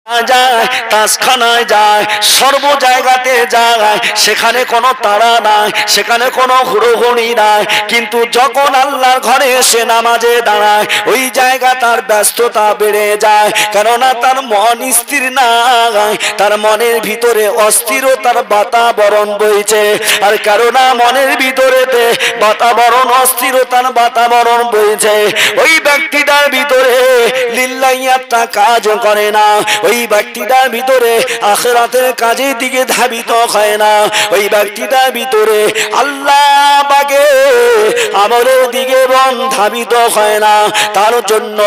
যায়, তাসখানায় যায়, সর্ব জায়গাতে যায়, সেখানে কোনো তাড়া নাই, সেখানে কোনো হুড়োহুড়ি নাই। কিন্তু যখন আল্লাহর ঘরে এসে নামাজে দাঁড়ায়, ওই জায়গা তার ব্যস্ততা বেড়ে যায়, কেননা তার মন স্থির নাই, তার মনের ভিতরে অস্থিরতার বাতাবরণ বইছে। আর কেননা মনের ভিতরেতে বাতাবরণ অস্থিরতার বাতাবরণ বইছে, ওই ব্যক্তিটার ভিতরে লিল্লাহিয়াতটা কাজ করে না, ওই ব্যক্তিটার ভিতরে আখিরাতের কাজের দিকে ধাবিত হয় না, ওই ব্যক্তিটার ভিতরে আল্লাহ পাকের আমলের দিকে ধাবিত হয় না। তার জন্য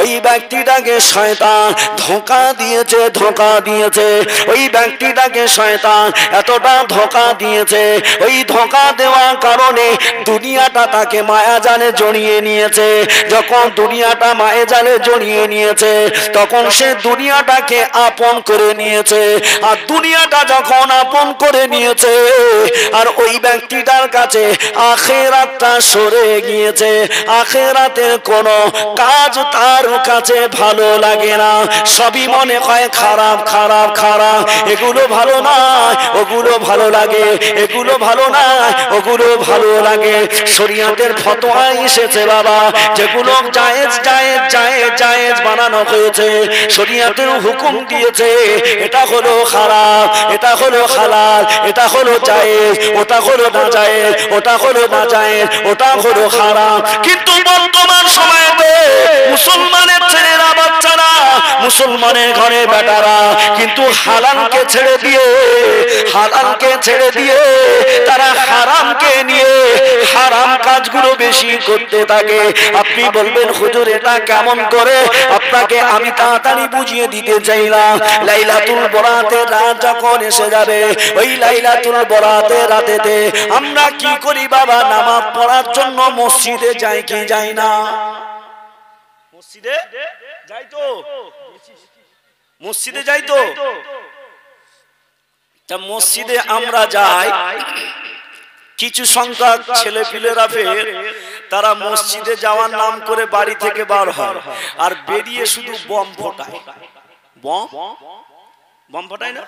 ওই ব্যক্তিটাকে শয়তান ধোঁকা দিয়েছে, ধোঁকা দিয়েছে। ওই ব্যক্তিটাকে শয়তান এতটা ধোঁকা দিয়েছে, ওই ধোঁকা দেওয়ার কারণে দুনিয়াটা তাকে মায়াজালে জড়িয়ে নিয়েছে। যখন দুনিয়াটা মায়াজালে জড়িয়ে নিয়েছে, তখন সে দুনিয়াটাকে আপন করে নিয়েছে। আর দুনিয়াটা যখন আপন করে নিয়েছে, আর ওই ব্যক্তিটার কাছে আখিরাতটা সরে গিয়েছে, আখিরাতের কোনো কাজ তার কাছে ভালো লাগে না। সবই মনে হয় খারাপ খারাপ খারাপ, এগুলো ভালো না, ওগুলো ভালো লাগে, এগুলো ভালো না, ওগুলো ভালো লাগে। শরীয়তের ফতোয়া এসেছে বাবা, যেগুলো জায়েজ জায়েজ জায়েজ জায়েজ বানানো হয়েছে, শরীয়তের হুকুম দিয়েছে এটা হলো খারাপ, এটা হলো হালাল, এটা হলো জায়েজ, ওটা হলো না জায়েজ, ওটা হলো না জায়েজ, ওটা হলো হারাম। কিন্তু বর্তমান সময়েতে মুসলমানের ছেলেরা বাচ্চারা, মুসলমানের ঘরে বেটারা কিন্তু হালালকে ছেড়ে দিয়ে, হালালকে ছেড়ে দিয়ে তারা হারামকে নিয়ে হারাম কাজগুলো বেশি করতে থাকে। আপনি বলবেন হুজুর এটা কেমন করে? আপনাকে আমি তাড়াতাড়ি বুঝিয়ে দিতে চাইলাম। লাইলাতুল বরাতের রাত যখন এসে যাবে, ওই লাইলাতুল বরাতের রাতেতে আমরা কি করি বাবা? নামাজ পড়ার জন্য মসজিদে যাই কি যাই না? মসজিদে যাই তো, মসজিদে যাই তো। তা মসজিদে আমরা যাই, কিছু সংখ্যক ছেলে পিলেরা ফের তারা মসজিদে যাওয়ার নাম করে বাড়ি থেকে বার হয়, আর বেরিয়ে শুধু বম ফোটায়। বম বম ফোটায় না?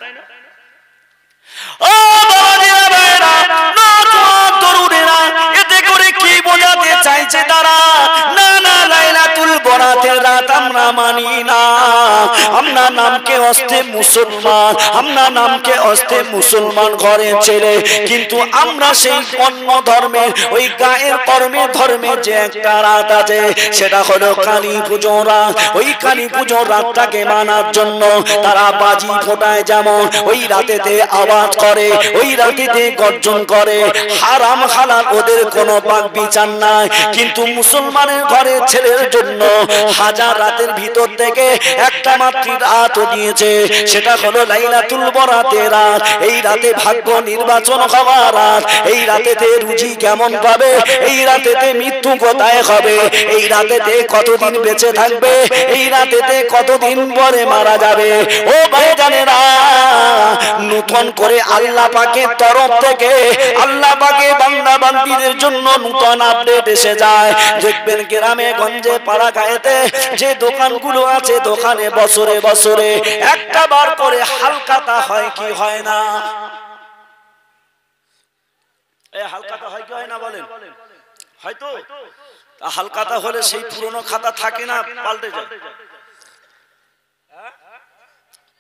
ও বাবারা, তরুণেরা, এতে করে কি বোঝাতে চাইছে তারা? না না, লাইলাতুল বরাতের রাত আমরা মানি না। আমরা নামকে অস্তে মুসলমান, আমরা নামকে অস্তে মুসলমান ঘরে ছেড়ে, কিন্তু আমরা সেই অন্য ধর্মের ওই গায়ের কর্মের ধর্মে যে একটা রাত আছে, সেটা হলো কালী পুজো রাত। ওই কালী পুজো রাতটাকে মানার জন্য তারা বাজি ফোটায়, যেমন ওই রাতেতে আওয়াজ করে, ওই রাতেতে গর্জন করে। হারাম হালাল ওদের কোনো বাক বিচার নাই। কিন্তু মুসলমানের ঘরে ছেলের জন্য হাজার রাতের ভিতর থেকে একটা মাত্র রাত দিয়েছে, সেটা হলো লাইলাতুল বরাতের রাত। এই রাতে ভাগ্য নির্বাচন হওয়ার রাত। এই রাতেতে রুজি কেমন পাবে, এই রাতেতে মৃত্যু কোথায় হবে, এই রাতেতে কতদিন বেঁচে থাকবে, এই রাতেতে কতদিন পরে মারা যাবে। ও ভাইজানেরা, নতুন করে আল্লাহ পাকের তরফ থেকে আল্লাহ পাকে বান্দা বান্দীদের জন্য নতুন আপডেট এসে যায়। দেখবেন গ্রামে গঞ্জে পাড়া গায়েতে যে দোকানগুলো আছে, দোকানে বছরে বছরে একটা বার করে হালকাতা হয় কি হয় না? হালকাতা হয় কি হয় না বলেন? হয়তো হালকাতা হলে সেই পুরনো খাতা থাকে না, পাল্টে যায়,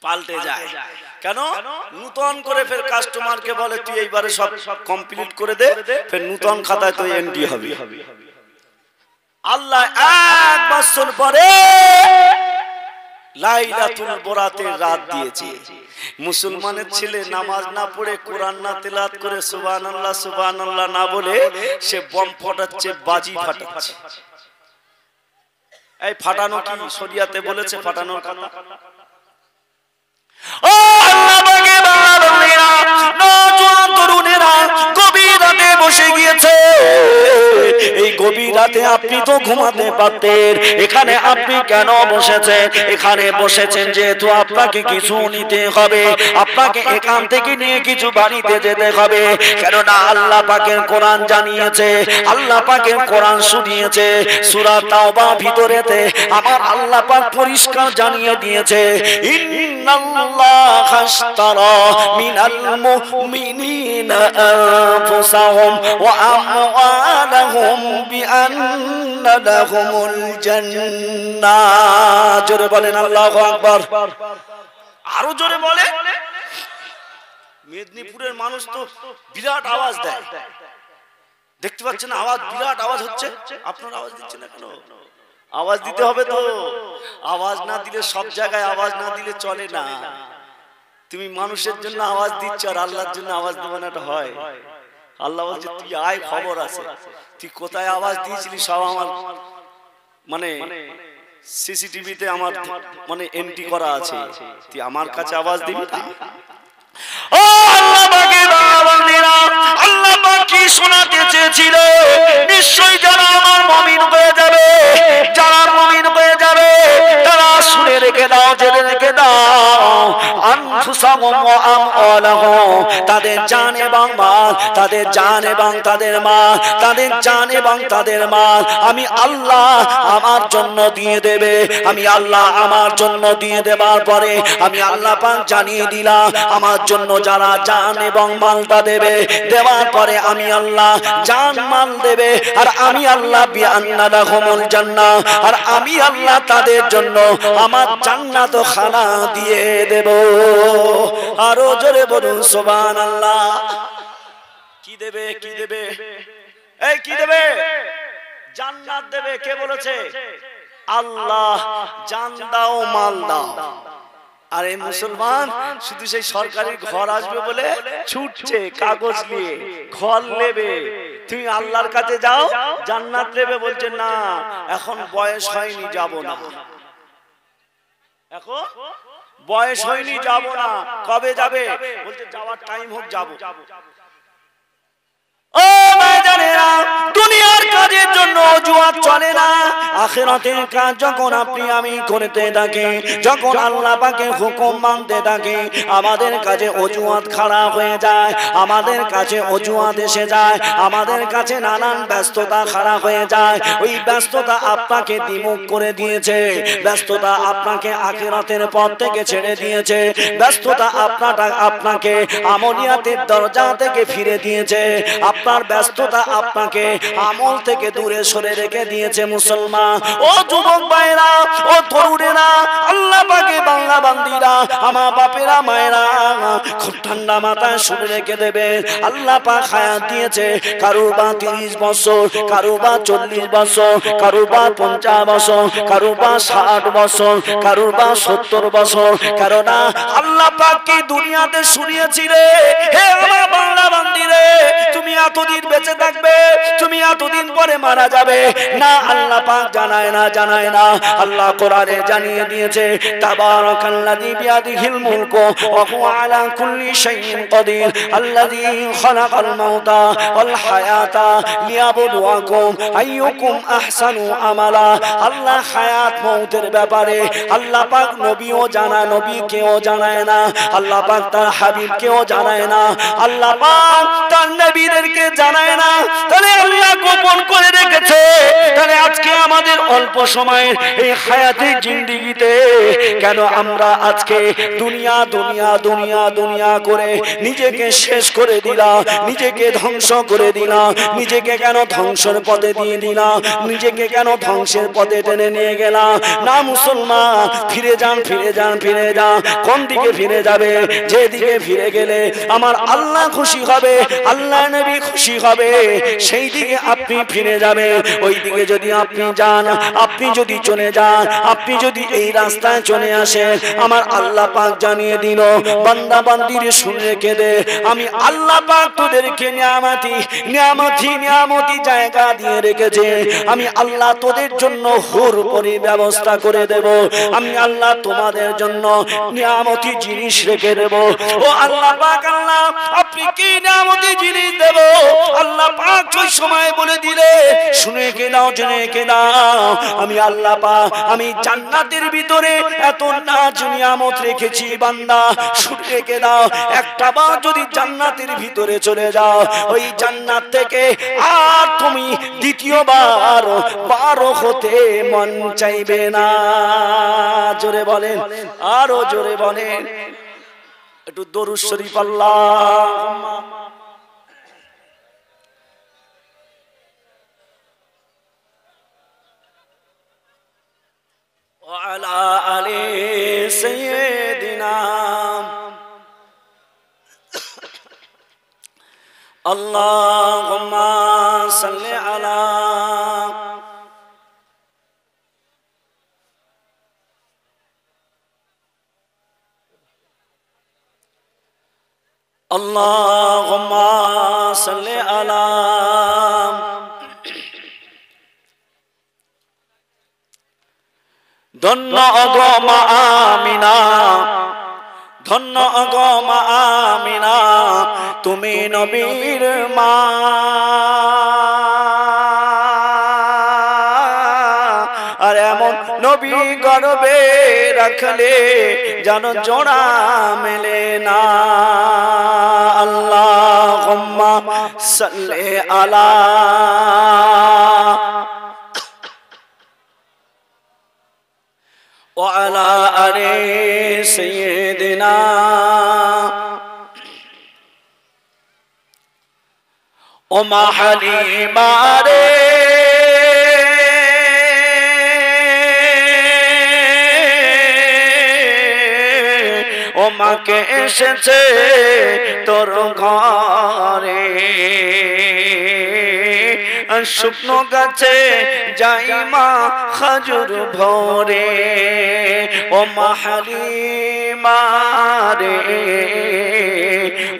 পাল্টে যায়। কেন? নতুন করে ফের কাস্টমারকে বলে তুই এইবারে সব কমপ্লিট করে দে, ফের নতুন খাতায় তো এন্ট্রি হবে। আল্লাহ এক বছর পরে লাইলাতুল বরাতের রাত দিয়েছে। মুসলমানের ছেলে নামাজ না পড়ে, কোরআন না তেলাওয়াত করে, সুবহানাল্লাহ সুবহানাল্লাহ না বলে সে বম ফাটাচ্ছে, বাজি ফাটাচ্ছে। এই ফাটানো কি শরিয়াতে বলেছে ফাটানোর কথা? ও আল্লাহ পাকের বান্দারা, নওজোয়ান তরুণেরা গভীর রাতে বসে গিয়েছে। এই গভীর রাতে আপনি তো ঘুমাতে পারতেন, এখানে আপনি কেন বসেছেন? এখানে বসেছেন যেহেতু আপনাকে কিছু নিতে হবে, আপনাকে এখান থেকে নিয়ে কিছু বাড়িতে যেতে হবে। কেননা আল্লাহ পাকের কোরআন জানিয়েছে, আল্লাহ পাকের কোরআন শুনিয়েছে। সূরা তাওবা ভিতরেতে আমার আল্লাহ পাক পরিষ্কার জানিয়ে দিয়েছে, ইন্নাল্লাহা আশতারা মিনাল মুমিনিনা আনফুসাহুম ওয়া আমওয়ালাহুম বিআন্না লাহুমুল জান্নাহ। জোরে বলেন আল্লাহু আকবার। আরো জোরে বলে। মেদিনীপুরের মানুষ তো বিরাট আওয়াজ দেয়, দেখতে পাচ্ছেন আওয়াজ, বিরাট আওয়াজ হচ্ছে। আপনার আওয়াজ দিচ্ছেন না কেন? আওয়াজ দিতে হবে তো। আওয়াজ না দিলে, সব জায়গায় আওয়াজ না দিলে চলে না। তুমি মানুষের জন্য আওয়াজ দিচ্ছ আর আল্লাহর জন্য আওয়াজ দেবে না, এটা হয়? আল্লাহ বলছে তুই আয়, খবর আছে। তুই কোথায় আওয়াজ দিয়েছিলি সব আমার মানে সিসিটিভিতে আমার মানে এন্ট্রি করা আছে। তুই আমার কাছে আওয়াজ দিবি না? ও আল্লাহ পাকের বান্দারা, আল্লাহ পাক কি শোনাতে চেয়েছিল? নিশ্চয়ই যারা আমার মুমিন হয়ে যাবে, যারা মুমিন হয়ে যাবে তারা শুনে রেখে দাও, জেনে রেখে দাও, আনফুসাহুম ওয়া আমওয়ালাহুম, তাদের জান এবং মাল, তাদের জান এবং তাদের মাল, তাদের জান এবং তাদের মাল আমি আল্লাহ আমার জন্য দিয়ে দেবে। আমি আল্লাহ আমার জন্য দিয়ে দেবার পরে আমি আল্লাহ পাক জানিয়ে দিলাম আমার জন্য যারা জান এবং মালটা দেবে, দেওয়ার পরে আমি আল্লাহ জান মাল দেবে আর আমি আল্লাহ বিআন্না লাহুমুল জান্নাহ, আর আমি আল্লাহ তাদের জন্য আমার জান্নাত খানা দিয়ে দেব। আরো জোরে বলুন সুবহানাল্লাহ। কি দেবে? কি দেবে? এই কি দেবে? জান্নাত দেবে। কে বলেছে? আল্লাহ। জান দাও, মাল দাও। আর এই মুসলমান শুধু সেই সরকারি ঘর আসবে বলে ছুটছে, কাগজ নিয়ে ঘর নেবে। তুমি আল্লাহর কাছে যাও, জান্নাত নেবে। বলছে না, এখন বয়স হয়নি, যাব না। এখন বয়স হয়নি, যাব না। কবে যাবে? বলছে যাওয়ার টাইম হোক, যাব। ও ভাইজানেরা, দুনিয়ার কাজের জন্য অজুহাত চলে না। আখিরাতের কাজ যখন আপনি আমি করতে থাকি, যখন আল্লাহ পাকের হুকুম মানতে থাকি, আমাদের কাছে অজুহাত খারাপ হয়ে যায়, আমাদের কাছে অজুহাত এসে যায়, আমাদের কাছে নানান ব্যস্ততা খারাপ হয়ে যায়। ওই ব্যস্ততা আপনাকে দ্বিমুখ করে দিয়েছে, ব্যস্ততা আপনাকে আখিরাতের পথ থেকে ছেড়ে দিয়েছে, ব্যস্ততা আপনাকে আমলিয়াতের দরজা থেকে ফিরে দিয়েছে, আপনার ব্যস্ততা আপনাকে আমল থেকে দূরে সরে রেখে দিয়েছে। মুসলমান, ও যুবক ভাইরা, ও তরুণেরা, আল্লাহ পাকে বাংলা বান্দিরা, আমার বাপেরা মায়েরা, খুব ঠান্ডা মাথায় শুনে রেখে দেবে। আল্লাহ পাক হায়াত দিয়েছে, কারো বা 30 বছর, কারো বা 40 বছর, কারো বা 50 বছর, কারো বা 60 বছর, কারো বা 70 বছর। কারণ আল্লাহ পাক কি দুনিয়াতে শুনিয়েছিলে, হে আমার বাংলা বান্দিরে, তুমি এতদিন বেঁচে থাকবে, তুমি এতদিন পরে মারা যাবে না। আল্লাহ পাক জানায় না, জানায় না। আল্লাহ কোরআনে জানিয়ে দিয়েছে, তাবারাকাল্লাযী বিয়াদিহিল মুলকু ওয়া হুয়া আলা কুল্লি শাইইন কাদির আল্লাযী খালাকাল মাউতা ওয়াল হায়াতা লিয়াবলুয়াকুম আইয়ুকুম আহসানু আমালা। আল্লাহ হায়াত মউতের ব্যাপারে আল্লাহ পাক নবীও জানায়, নবীকেও জানায় না, আল্লাহ পাক তার হাবিবকেও জানায় না, আল্লাহ পাক তার নবীদেরকে জানায় না। তাহলে আল্লাহ গোপন করে রেখেছে। তাহলে আজকে আমাদের অল্প সময়ের এই হায়াতে জিন্দেগিতে কেন আমরা আজকে দুনিয়া দুনিয়া দুনিয়া দুনিয়া করে নিজেকে শেষ করে দিলাম, নিজেকে ধ্বংস করে দিলাম, নিজেকে কেন ধ্বংসের পথে দিয়ে দিলাম, নিজেকে কেন ধ্বংসের পথে টেনে নিয়ে গেলাম? না মুসলমান, ফিরে যান, ফিরে যান, ফিরে যান। কোন দিকে ফিরে যাবে? যেদিকে ফিরে গেলে আমার আল্লাহ খুশি হবে, আল্লাহ নবী খুশি হবে, সেই দিকে আপনি ফিরে যাবেন। ওই দিকে যদি আপনি যান, আপনি যদি চলে যান, আপনি যদি এই রাস্তায় চলে আসেন, আমার আল্লাহ পাক জানিয়ে দিল, বান্দা বান্দিরে শুনে রেখে দে, আমি আল্লাহ পাক তোদেরকে নিয়ামতি জায়গা দিয়ে রেখেছে। আমি আল্লাহ তোদের জন্য হুর পরি ব্যবস্থা করে দেব। আমি আল্লাহ তোমাদের জন্য নিয়ামতি জিনিস রেখে দেব। ও আল্লাহ পাক, আল্লাহ আপনি কি নিয়ামতি জিনিস দেব? আল্লাহ পাক ওই সময় বলে দিলে, শুনে কে দাও, জেনে কে দাও, আমি আল্লাহ পাক আমি জান্নাতের ভিতরে এত নাজ নিয়ামত রেখেছি বান্দা, শুনে কে দাও, একটা বার যদি জান্নাতের ভিতরে চলে যাও, ওই জান্নাত থেকে আর তুমি দ্বিতীয়বার বার হতে মন চাইবে না। জোরে বলেন, আরো জোরে বলেন, একটু দরুদ শরীফ আল্লাহুম্মা ওয়া আলা আলি সাইয়্যিদিনা আল্লাহুম্মা সাল্লি আলা আল্লাহুম্মা সাল্লি আলা ধন্য গো মা আমিনা, ধন্য গো মা আমিনা, তুমি নবীর মা, আর এমন নবী গর্বে রাখলে যেন জোড়া মেলে না। আল্লাহুম্মা সাল্লি আলা ওয়া আলা আলি সাইয়্যিদিনা ও মা হালিমা রে, ও মাকে এসেছে তোর ঘরে, শুকনো গাছে যাই মা খাজুর ভরে, ও মা হালিমা রে,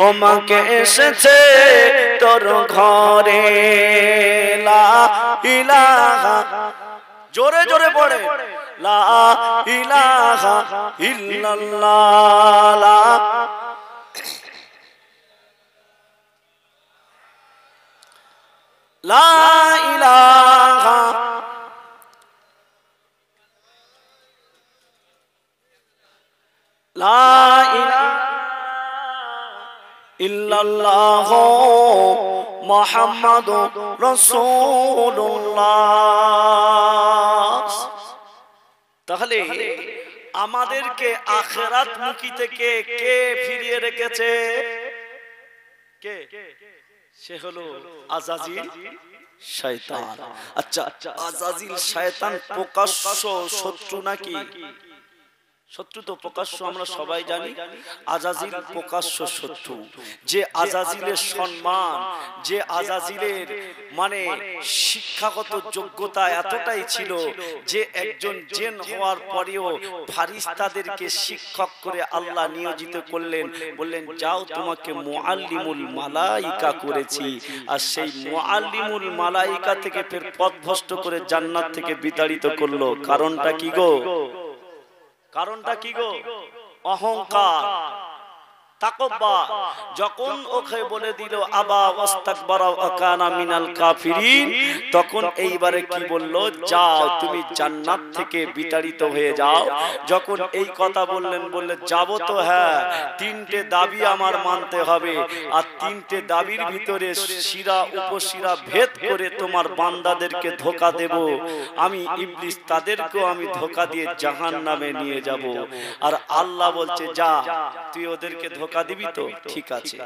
ও মাকে এসেছে তোর ঘরে, লা ইলাহা, জোরে জোরে পড়ে, লা ইলাহা ইল্লাল্লাহ, লা ইলাহা লা ইলাহা ইল্লাল্লাহ মুহাম্মাদুর রাসূলুল্লাহ। তাহলে আমাদেরকে আখিরাত মুখী থেকে কে ফিরিয়ে রেখেছে? কে? সে হলো আজাজিল শয়তান। আচ্ছা, আজাজিল শয়তান প্রকাশ্য শত্রু নাকি? শত্রু তো প্রকাশ্য, আমরা সবাই জানি আজাজিল প্রকাশ্য শত্রু। যে আজাজিলের সম্মান, যে আজাজিলের মানে শিক্ষাগত যোগ্যতা এতটাই ছিল যে একজন জিন হওয়ার পরেও ফারিস্তাদেরকে শিক্ষক করে আল্লাহ নিয়োজিত করলেন, বললেন যাও তোমাকে মুআল্লিমুল মালাইকা করেছি। আর সেই মুআল্লিমুল মালাইকা থেকে ফের পথভ্রষ্ট করে জান্নাত থেকে বিতাড়িত করলো। কারণটা কি গো? কারণটা কি গো? অহংকার, তাকব্বুর। যখন ওকে বলে দিল আবা ওয়াস্তাকবারা ওয়া কানা মিনাল কাফিরিন, তখন এইবারে কি বলল? যাও তুমি জান্নাত থেকে বিতাড়িত হয়ে যাও। যখন এই কথা বললেন, বললে যাব তো, হ্যাঁ, তিনটে দাবি আমার মানতে হবে, আর তিনটে দাবির ভিতরে শিরা উপশিরা ভেদ করে তোমার বান্দাদেরকে ধোঁকা দেব আমি ইবলিস, তাদেরকেও আমি ধোঁকা দিয়ে জাহান্নামে নিয়ে যাব। আর আল্লাহ বলছে যা তুই ওদেরকে ধোঁকা দিবি তো ঠিক আছে,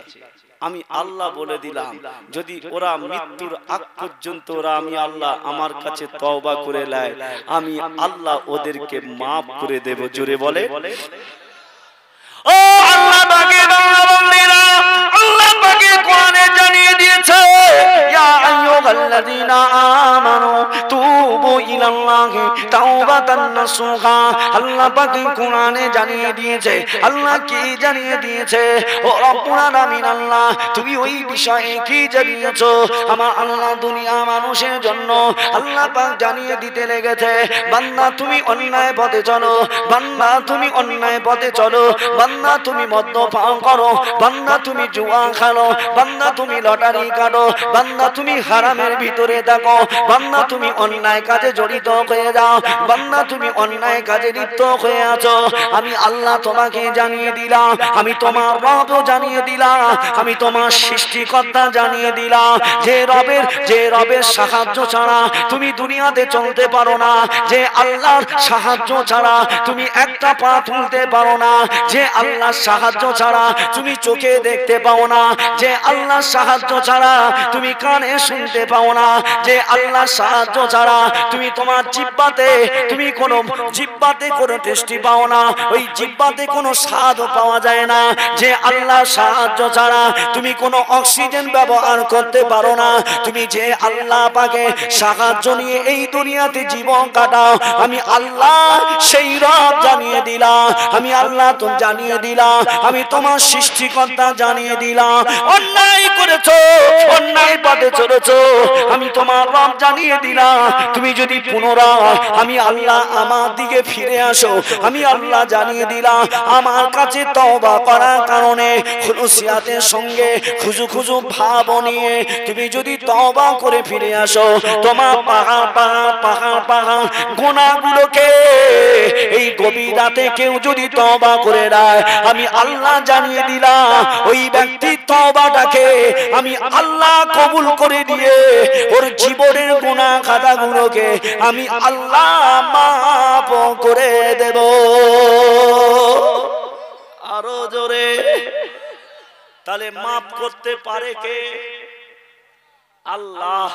আমি আল্লাহ বলে দিলাম যদি ওরা মৃত্যুর আগ পর্যন্ত ওরা আমি আল্লাহ আমার কাছে তওবা করে নেয়, আমি আল্লাহ ওদেরকে মাফ করে দেব। জোরে বলে ও আল্লাহ পাকের বান্দারা, আল্লাহ পাকের কোরআনে জানিয়ে দিয়েছে ইয়া আইয়ুহাল্লাযীনা আমানু তুবু ইলাল্লাহি তাওবাতান নাসুহা। আল্লাহ পাক কোরআনে জানিয়ে দিয়েছে, আল্লাহ কি জানিয়ে দিয়েছে? ও রব্বুল আলামিন আল্লাহ তুমি ওই বিষয়ে কি জানিয়েছো? আমার আল্লাহ দুনিয়া মানুষের জন্য আল্লাহ পাক জানিয়ে দিতে লেগেছে, বান্দা তুমি অন্যায় পথে চলো, বান্দা তুমি অন্যায় পথে চলো, বান্দা তুমি মদ্যপান করো, বান্দা তুমি জুয়া খেলো, বান্দা তুমি লটারি কাটো, বান্দা তুমি হারামের ভিতরে থাকো, বান্দা তুমি অন্যায় কাজে জড়িত হয়ে যাও, বান্দা তুমি অন্যায় কাজে লিপ্ত হয়ে আছো, আমি আল্লাহ তোমাকে জানিয়ে দিলাম, আমি তোমার রব জানিয়ে দিলাম, আমি তোমার সৃষ্টিকর্তা জানিয়ে দিলাম, যে রবের সাহায্য ছাড়া তুমি দুনিয়াতে চলতে পারো না, যে আল্লাহর সাহায্য ছাড়া তুমি একটা পা তুলতে পারো না, যে আল্লাহর সাহায্য ছাড়া তুমি চোখে দেখতে পাও না, যে আল্লাহর সাহায্য ছাড়া তুমি কানে শুনতে পাও না, যে আল্লাহর সাহায্য ছাড়া তুমি তোমার জিহ্বাতে কোনো টেস্টি পাও না, ওই জিহ্বাতে কোনো স্বাদও পাওয়া যায় না, যে আল্লাহর সাহায্য ছাড়া তুমি কোনো অক্সিজেন ব্যবহার করতে পারো না, তুমি যে আল্লাহ পাকে সাহায্য নিয়ে এই দুনিয়াতে জীবন কাটাও, আমি আল্লাহ সেই রব জানিয়ে দিলাম, আমি আল্লাহ তুমি জানিয়ে দিলাম, আমি তোমার সৃষ্টিকর্তা জানিয়ে দিলাম, অন্যায় করেছো, অন্যায় পথে চলেছো, আমি তোমার রব জানিয়ে দিলাম, তুমি যদি পুনরায় আমি আল্লাহ আমার দিকে ফিরে আসো, আমি আল্লাহ জানিয়ে দিলাম, আমার কাছে তওবা করার কারণে খুলুসিয়াতের সঙ্গে খুজু ভাব নিয়ে তুমি যদি তওবা করে ফিরে আসো, তোমার পাহাড় গুনাহগুলোকে এই গভীর রাতে কেউ যদি তওবা করে দেয়, আমি আল্লাহ জানিয়ে দিলাম, ওই ব্যক্তি তওবাটাকে আমি আল্লাহ কবুল করে দিয়ে ওর জীবনের গুনাহ খাতাগুলোকে আমি আল্লাহ মাফ করে দেব। আরো জোরে। তাহলে মাফ করতে পারে কে? আল্লাহ।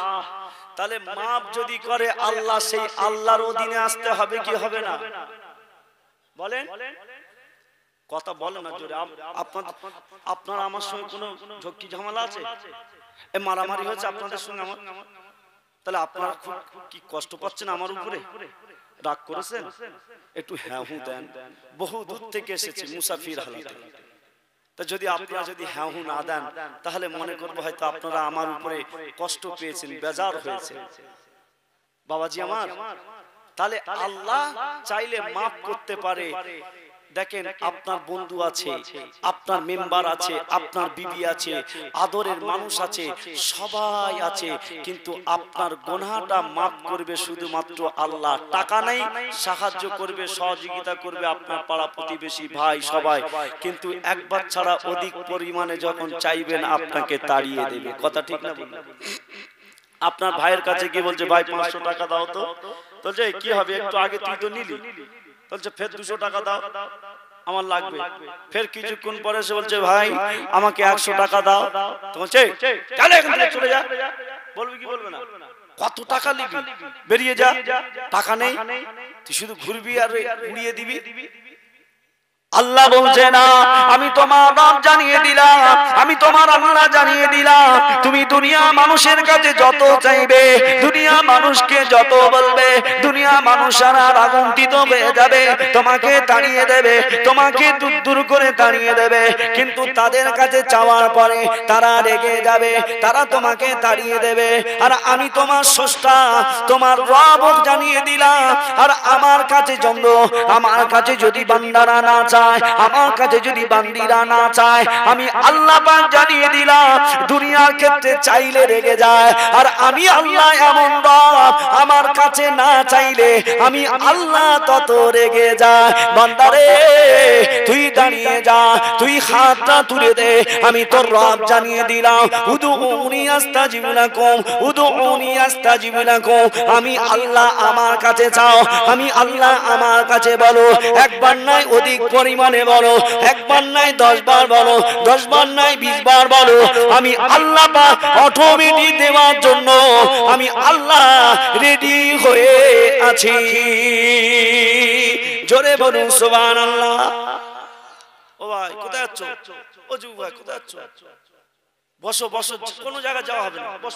তাহলে মাফ যদি করে আল্লাহ, সেই আল্লাহর অধীনে আসতে হবে কি হবে না? বলেন, কথা বলেন না জোরে। আপনার আমার সঙ্গে কোনো ঝক্কি ঝামেলা আছে? মারামারি হয়েছে আপনাদের সঙ্গে আমার? তাহলে আপনারা খুব কি কষ্ট পাচ্ছেন আমার উপরে? রাগ করেছেন? একটু হ্যাঁ হু দেন। বহু দূর থেকে এসেছি মুসাফির হালাতে। তা যদি আপনারা যদি হ্যাঁ হু না দেন, তাহলে মনে করবো হয়তো আপনারা আমার উপরে কষ্ট পেয়েছেন, বেজার হয়েছে। বাবাজি আমার, তাহলে আল্লাহ চাইলে মাফ করতে পারে। দেখেন, আপনার বন্ধু আছে, আপনার মেম্বার আছে, আপনার বিবি আছে, আদরের মানুষ আছে, সবাই আছে, কিন্তু আপনার গুনাহটা মাফ করবে শুধুমাত্র আল্লাহ। টাকা নাই, সাহায্য করবে, সহযোগিতা করবে আপনার পাড়া প্রতিবেশী ভাই সবাই, কিন্তু একবার ছাড়া অধিক পরিমাণে যখন চাইবেন আপনাকে তাড়িয়ে দেবে। কথা ঠিক না? আপনার ভাইয়ের কাছে গিয়ে বলছে, ভাই 500 টাকা দাও তো। বলছে কি হবে, একটু আগে তুই তো নিলি। বলছে ফের 200 টাকা দাও, আমার লাগবে। ফের কিছুক্ষণ পরে সে বলছে, ভাই আমাকে 100 টাকা দাও। তো বলছে চলে এখান থেকে, চলে যা। বলবি কি বলবে না? কত টাকা নিবি, বেরিয়ে যা, টাকা নেই, তুই শুধু ঘুরবি আর উড়িয়ে দিবি। আল্লাহ বলছে না, আমি তোমার রব জানিয়ে দিলাম, আমি তোমার আল্লাহ জানিয়ে দিলাম, তুমি দুনিয়া মানুষের কাছে যত চাইবে, দুনিয়া মানুষকে যত বলবে, দুনিয়া মানুষরা রাগান্বিত হয়ে যাবে, তোমাকে তাড়িয়ে দেবে, তোমাকে দূর করে তাড়িয়ে দেবে, কিন্তু তাদের কাছে চাওয়ার পরে তারা রেগে যাবে, তারা তোমাকে তাড়িয়ে দেবে। আর আমি তোমার স্রষ্টা, তোমার রব জানিয়ে দিলাম, আর আমার কাছে যদি বান্দারা না চায়, আমার কাছে যদি বান্দিরা না চায়, আমি আল্লাহ পাক জানিয়ে দিলাম, দুনিয়ার ক্ষেত্রে চাইলে রেগে যায়, আর আমি আল্লাহ এমন রব, আমার কাছে না চাইলে আমি আল্লাহ তত রেগে যায়। বান্দারে তুই দাঁড়িয়ে যা, তুই হাতটা তুলে দে, আমি তোর রব জানিয়ে দিলাম, উদুউনি আস্তাজিব লাকুম, উদুউনি আস্তাজিব লাকুম। আমি আল্লাহ আমার কাছে চাও, আমি আল্লাহ আমার কাছে বলো, একবার নয় অধিক পরিমাণে বলো, একবার নাই 10 বার বলো, 10 বার নাই 20 বার বলো, আমি আল্লাহ পাক অটোমেটিক দেওয়ার জন্য আমি আল্লাহ রেডি হয়ে আছি। জোরে বলুন সুবহানাল্লাহ। ও ভাই কোথায় যাচ্ছ? ও যুব ভাই কোথায় যাচ্ছ? বসো বসো, কোনো জায়গায় যাওয়া হবে না, বস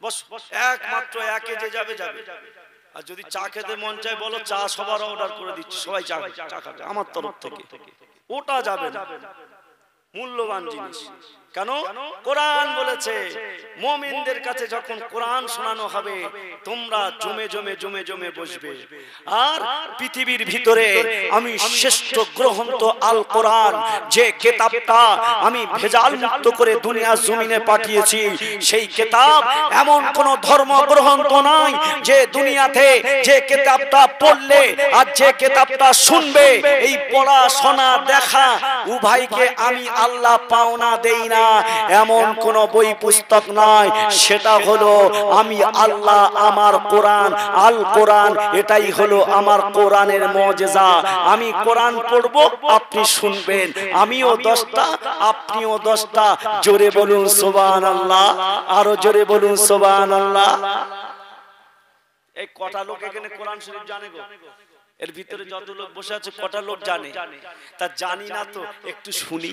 বস, একমাত্র একে যে যাবে যাবে। আর যদি চা খেতে মন চায় বলো, চা সবার অর্ডার করে দিচ্ছি, সবাই চা খাবে আমার তরফ থেকে, ওটা যাবে না, মূল্যবান জিনিস। কেন? কোরআন বলেছে মুমিনদের কাছে যখন কোরআন শোনানো হবে তোমরা জমে জমে জমে জমে বসবে। আর পৃথিবীর ভিতরে আমি শ্রেষ্ঠ গ্রন্থ আল কোরআন, যে কিতাবটা আমি ভেজাল মুক্ত করে দুনিয়ার জমিনে পাঠিয়েছি, সেই কিতাব এমন কোন ধর্ম গ্রন্থ নাই যে দুনিয়াতে যে কিতাবটা পড়লে আর যে কিতাবটা শুনবে, এই পড়া শোনা দেখা উভয়কে আমি আল্লাহ পাওনা দেই না, এমন কোন বই পুস্তক নাই। সেটা হলো আমি আল্লাহ, আমার কোরআন, আল কোরআন, এটাই হলো আমার কোরআনের মুজিজা। আমি কোরআন পড়ব, আপনি শুনবেন, আমিও 10টা আপনিও 10টা। জোরে বলুন সুবহানাল্লাহ, আরো জোরে বলুন সুবহানাল্লাহ। এই কটা লোক এখানে কোরআন শরীফ জানে গো? এর ভিতরে যত লোক বসে আছে কটা লোক জানে? তা জানি না তো একটু শুনি,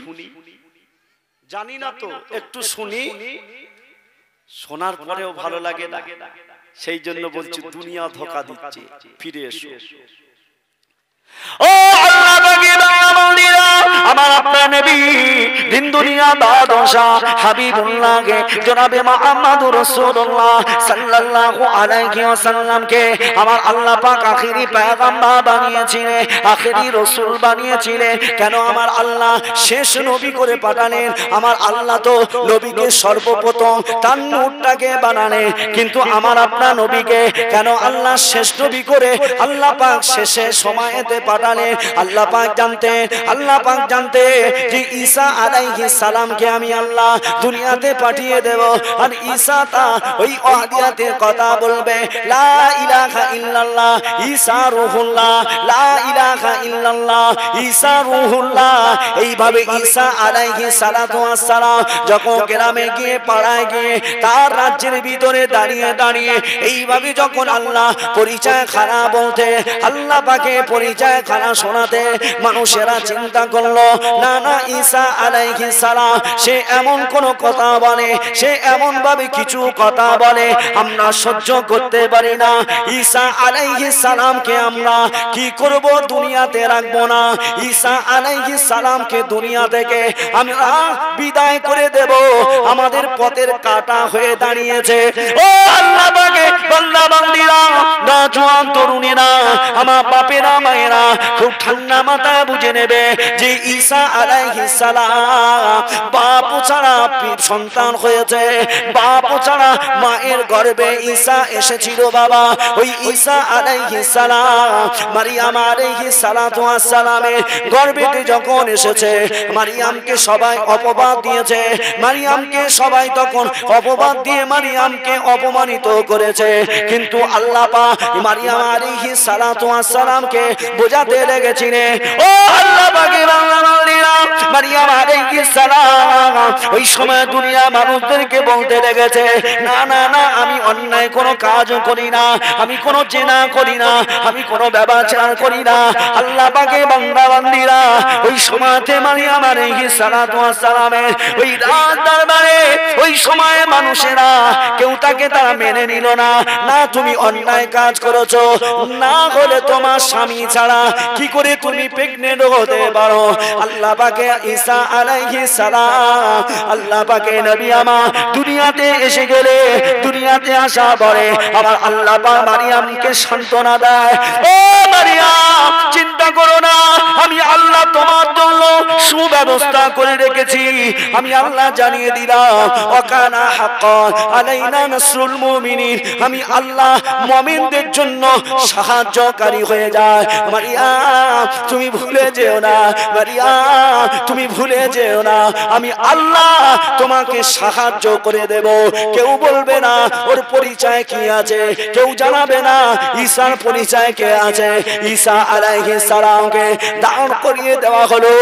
জানি না তো একটু শুনি, শোনার পরেও ভালো লাগে না, সেই জন্য বলছি দুনিয়া ধোঁকা দিচ্ছে, ফিরে এসো। ও আল্লাহ বাগিরা মন্দিরা, আমার আপনার নবী দিন দুনিয়া বাদশা হাবিবুল্লাহ কে জনাবে মুহাম্মদুর রাসূলুল্লাহ সাল্লাল্লাহু আলাইহি ওয়াসাল্লামকে আমার আল্লাহ পাক আখেরি পয়গম্বর বানিয়েছিলেন, আখেরি রাসূল বানিয়েছিলেন। কেন আমার আল্লাহ শেষ নবী করে পাঠালেন? আমার আল্লাহ তো নবীকে সর্বপ্রথম তার নূরটাকে বানালেন, কিন্তু আমার আপনার নবীকে কেন আল্লাহ শেষ নবী করে আল্লাহ পাক শেষে সময়তে পাঠালেন? আল্লাহ পাক জানতে যে ঈসা আলাইহিস সালামকে আমি আল্লাহ দুনিয়াতে পাঠিয়ে দেব, আর ঈসা তা ওই ওয়াহদাতে কথা বলবে, লা ইলাহা ইল্লাল্লাহ ঈসা রূহুল্লাহ, লা ইলাহা ইল্লাল্লাহ ঈসা রূহুল্লাহ। এইভাবে ঈসা আলাইহিস সালাতু ওয়াস সালাম যখন গ্রামে গিয়ে পাড়ায় গিয়ে তার রাজ্যের ভিতরে দাঁড়িয়ে দাঁড়িয়ে এইভাবে যখন আল্লাহ পরিচয় খানা বলতে, আল্লাহ পাকে পরিচয় খানা শোনাতে, মানুষেরা চিন্তা করলো না না ঈসা আলাইহিস সালাম সে এমন কোন কথা বলে, সে এমন ভাবে কিছু কথা বলে আমরা সহ্য করতে পারি না। ঈসা আলাইহিস সালামকে আমরা কি করব? দুনিয়াতে রাখবো না। ঈসা আলাইহিস সালামকে দুনিয়া থেকে আমরা বিদায় করে দেব। আমাদের পথের কাঁটা হয়ে দাঁড়িয়েছে। ও আল্লাহ পাকে বান্দা বান্দীরা, নওজোয়ান তরুণীরা, আমার বাপেরা মায়েরা খুব ঠান্ডা মাথায় বুঝে নেবে যে ঈসা আলাইহিস সালাম বাপ ছাড়া সন্তান হয়েছে, বাপ ছাড়া মায়ের গর্ভে ঈসা এসেছিল বাবা। ওই ঈসা আলাইহিস সালাম মারিয়াম আলাইহিস সালাতু ওয়াস সালামের গর্ভেতে যখন এসেছে, মারিয়ামকে সবাই অপবাদ দিয়েছে, মারিয়ামকে সবাই তখন অপবাদ দিয়ে মারিয়ামকে অপমানিত করেছে, কিন্তু আল্লাহ পাক মারিয়াম আলাইহিস সালাতু ওয়াস সালামকে বোঝাতে লেগেছিলেন। ও আল্লাহ পাকের বান্দারা, মারিয়াম আলাইহিস সালাম ওই সময় দুনিয়া মানুষদেরকে বলতে লেগেছে, না না না আমি অন্যায় কোনো কাজ করি না, আমি কোনো জেনা করি না, আমি কোনো ব্যভিচার করি না। আল্লাহ পাকের বান্দা বান্দীরা, ওই সময়তে মারিয়াম আলাইহিস সালাতু ওয়াস সালামের ওই রাত দরবারে ওই সময়ে মানুষেরা কেউ তাকে তারা মেনে নিল না। না তুমি অন্যায় কাজ করেছো, না হলে তোমার স্বামী ছাড়া কি করে তুমি প্রেগনেন্ট হতে পারো? আল্লাহ পাকে ঈসা আলাইহিস সালাম, আল্লাহ পাকে নবী আমার দুনিয়াতে এসে গেলে, দুনিয়াতে আসা পরে আমার আল্লাহ পাক মারিয়ামকে সান্ত্বনা দেয়, ও মারিয়াম চিন্তা করো না, আমি আল্লাহ তোমার জন্য সুব্যবস্থা করে রেখেছি। আমি আল্লাহ জানিয়ে দিলাম, ওয়াকানা হাক্কান আলাইনা নাসরুল মুমিনিন, আমি আল্লাহ মুমিনদের জন্য সাহায্যকারী হয়ে যায়। মারিয়াম তুমি ভুলে যেও না, মারিয়াম তুমি ভুলে যেও না, আমি আল্লাহ তোমাকে সাহায্য করে দেব। কেউ বলবে না ওর পরিচয় কি আছে, কেউ জানাবে না ঈসার পরিচয় কে আছে। ঈসা আলাইহিস সালামকে দাঁড় করিয়ে দেওয়া হলো।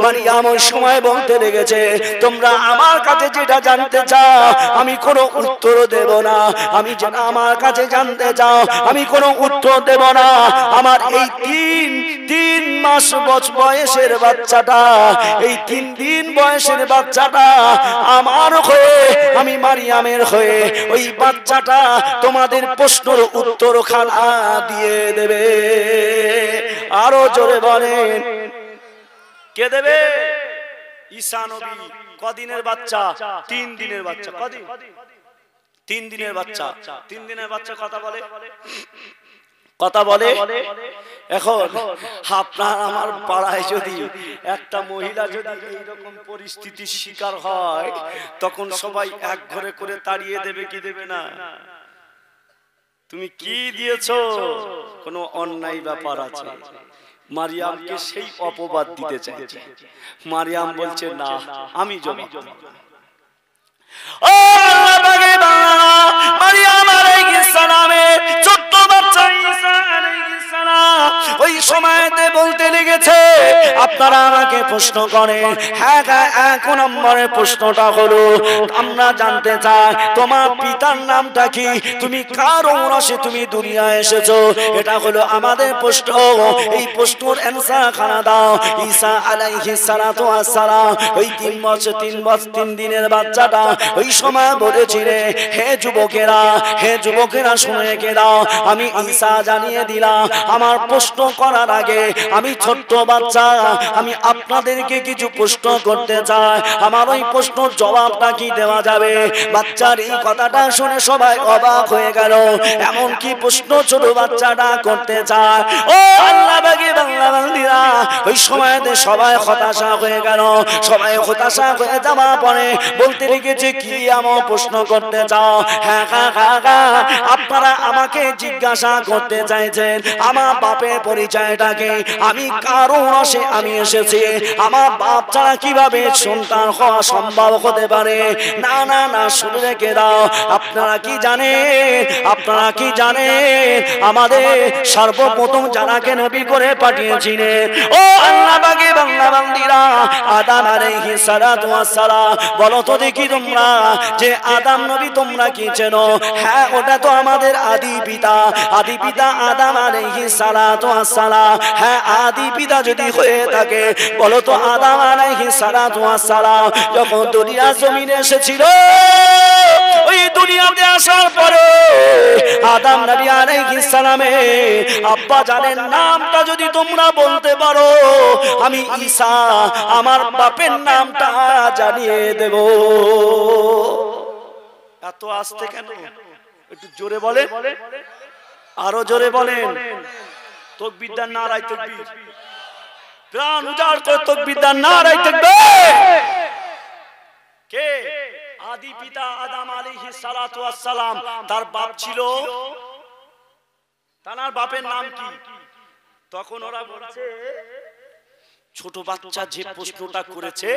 মারিয়াম ওই সময় বলতে লেগেছে, তোমরা আমার কাছে যেটা জানতে চাও আমি কোনো উত্তর দেব না। আমি যেটা আমার কাছে জানতে চাও আমি কোনো উত্তর দেব না। আমার এই তিন মাস বয়সের বাচ্চাটা, এই 3 দিন বয়সের বাচ্চাটা আমার হয়ে, আমি মারিয়ামের হয়ে ওই বাচ্চাটা তোমাদের প্রশ্নের উত্তর খানা দিয়ে দেবে। আরো জোরে বলেন, কে দেবে? ঈসা নবী। কদিনের বাচ্চা? 3 দিনের বাচ্চা। কদিন? 3 দিনের বাচ্চা। 3 দিনের বাচ্চা কথা বলে, কথা বলে। এখন আপনার আমার পাড়ায় যদি একটা মহিলা যদি এইরকম পরিস্থিতির শিকার হয়, তখন সবাই এক ঘরে করে তাড়িয়ে দেবে কি দেবে না? তুমি কি দিয়েছো? কোনো অন্যায় ব্যাপার আছে। মারিয়ামকে সেই অপবাদ দিতে চাইছে। মারিয়াম বলছে না, আমি জবাব দেব। ও আল্লাহ পাকে বাংলা, মারিয়াম আলাইহিস সালামের ছোট্ট বাচ্চা ঈসা আলাইহিস সালাম ওই সময়তে বলতে লেগেছে, আপনারা আমাকে প্রশ্ন করেন। হ্যাঁ, 1 নম্বরের প্রশ্নটা হলো, আমরা জানতে চাই তোমার পিতার নামটা কি, তুমি কার ঔরসে তুমি দুনিয়ায় এসেছো, এটা হলো আমাদের প্রশ্ন। এই প্রশ্নের অ্যানসার খানা দাও। ঈসা আলাইহিস সালাতু ওয়াস সালাম ওই 3 দিনের বাচ্চাটা ওই সময় বলেছিলে, হে যুবকেরা শুনে রেখে দাও, আমি ঈসা জানিয়ে দিলাম আমার প্রশ্ন করার আগে আমি ছোট্ট বাচ্চা, আমি আপনাদেরকে কিছু প্রশ্ন করতে চাই। আমার ওই প্রশ্নের জবাবটা কি দেওয়া যাবে? বাচ্চার এই কথাটা শুনে সবাই অবাক হয়ে গেল। এমন কি প্রশ্ন ছোট বাচ্চাটা করতে চায়? ও আল্লাহ পাকে বাংলা বান্দিরা, ওই সময়তে সবাই হতাশা হয়ে গেল। সবাই হতাশা হয়ে যাওয়া পরে বলতে লেগেছে, কি এমন প্রশ্ন করতে চাও? হ্যাঁ, আপনারা আমাকে জিজ্ঞাসা করতে চাইছেন আমার বাপের পরিচয়টাকে, আমি কার ঔরসে আমি এসেছি, আমার বাপ ছাড়া কিভাবে সন্তান হওয়া সম্ভব হতে পারে? না না না, শুনে রেখে দাও। আপনারা কি জানেন আমাদের সর্বপ্রথম যারাকে নবী করে পাঠিয়েছিলেন, ও আল্লাহ পাকে বাংলা বান্দিরা, আদম আলাইহিস সালাতু ওয়াস সালাম। বলো তো দেখি তোমরা যে আদম নবী তোমরা কি চেনো? হ্যাঁ, ওটা তো আমাদের আদি পিতা আদম আলাইহিস সালাতু ওয়াস সালাম। হ্যাঁ, আদি পিতা যদি হয়ে থাকে, বলো তো আদম আলাইহিস সালাতু ওয়াস সালাম যখন দুনিয়া জমিনে এসেছিল, ওই দুনিয়াতে আসার পরে আদম নবী আলাইহিস সালামের আব্বা জানের নামটা যদি তোমরা বলতে পারো, আমি ঈসা আমার বাপের নামটা জানিয়ে দেব। এত আস্তে কেন? একটু জোরে বলে, আরো জোরে বলেন। তাকবীর দান, নারায়ে তাকবীর। প্রাণ উজাড় করে তাকবীর দান, নারায়ে তাকবীর। কে? আদি পিতা আদম আলাইহিস সালাতু ওয়াস সালাম, তার বাপ ছিল, তার বাপের নাম কি? তখন ওরা বলছে, ছোট বাচ্চা যে প্রশ্নটা করেছে,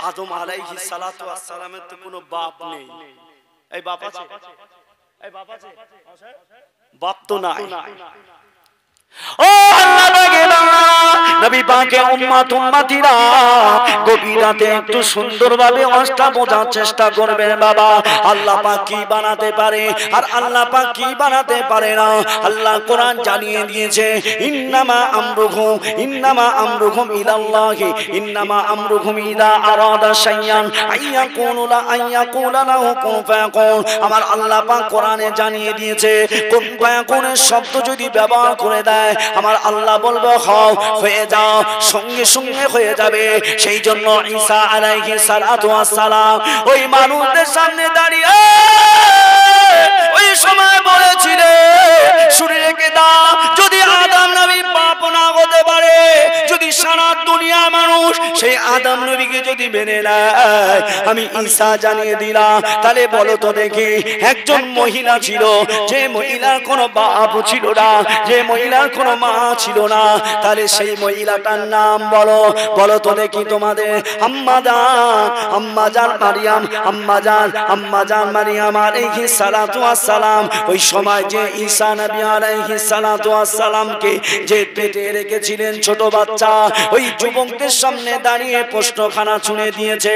আদম আলাইহিস সালাতু ওয়াস সালামের তো কোনো বাপ নেই। এই বাপ আছে? এই বাপ আছে? বাপ তো নাই। ও আল্লাহ পাকে নবী পাকে উম্মতিরা গভীর রাতে একটু সুন্দরভাবে অষ্টা বোঝার চেষ্টা করবেন। বাবা, আল্লাহ পাক কি বানাতে পারে আর আল্লাহ পাক কি বানাতে পারে না, আল্লাহ কোরআন জানিয়ে দিয়েছে, ইন্নামা আমরুহুম ইলাল্লাহি, ইন্নামা আমরুহুম ইযা আরাদা শাইআন আইয়াকুলা লাহু কুন ফায়াকুন। আমার আল্লাহ পাক কোরআনে জানিয়ে দিয়েছে, কুন ফায়াকুনের শব্দ যদি ব্যবহার করে দেয়, আমার আল্লাহ বলবো হও, হয়ে যাও, সঙ্গে সঙ্গে হয়ে যাবে। সেই জন্য ঈসা আলাইহিস সালাতু ওয়াস সালাম ওই মানুষদের সামনে দাঁড়িয়ে ওই সময় বলেছিলেন, শুনে রেখে দাও, যদি আদম নবী বাপ না হতে পারে, যদি সারা দুনিয়া মানুষ সেই আদম নবীকে যদি মেনে নেয়, আমি ঈসা জানিয়ে দিলাম, তাহলে বলো তো দেখি, একজন মহিলা ছিল, যে মহিলার কোনো বাপ ছিল না, যে মহিলার কোনো মা ছিল না, তাহলে সেই মহিলাটার নাম বলো, বলো তো দেখি তোমাদের। আম্মাজান মারিয়াম আলাইহিস সালাতু ওয়াস সালাম ওই সময় যে ঈসা নবী আলাইহিস সালাতু ওয়াস সালামকে যে পেটে রেখেছিলেন ছোট বাচ্চা, ওই যুবকদের সামনে দাঁড়িয়ে প্রশ্নখানা ছুঁড়ে দিয়েছে,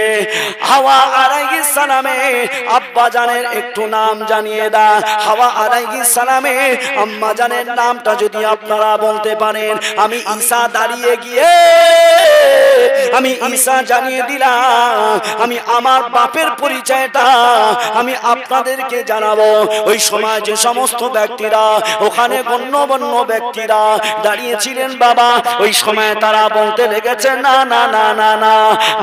হাওয়া আলাইহিস সালামের আব্বা জানের একটু নাম জানিয়ে দাও। হাওয়া আলাইহিস সালামের আম্মা জানের নামটা যদি আপনারা বলতে পারেন, আমি ঈসা দাঁড়িয়ে গিয়ে আমি ঈসা জানিয়ে দিলাম, আমি আমার বাপের পরিচয়টা আমি আপনাদেরকে জানাবো। ওই সময় যে সমস্ত ব্যক্তিরা ওখানে গণ্যমান্য ব্যক্তিরা দাঁড়িয়েছিলেন বাবা, ওই সময় তারা বলতে লেগেছে, না না না না না,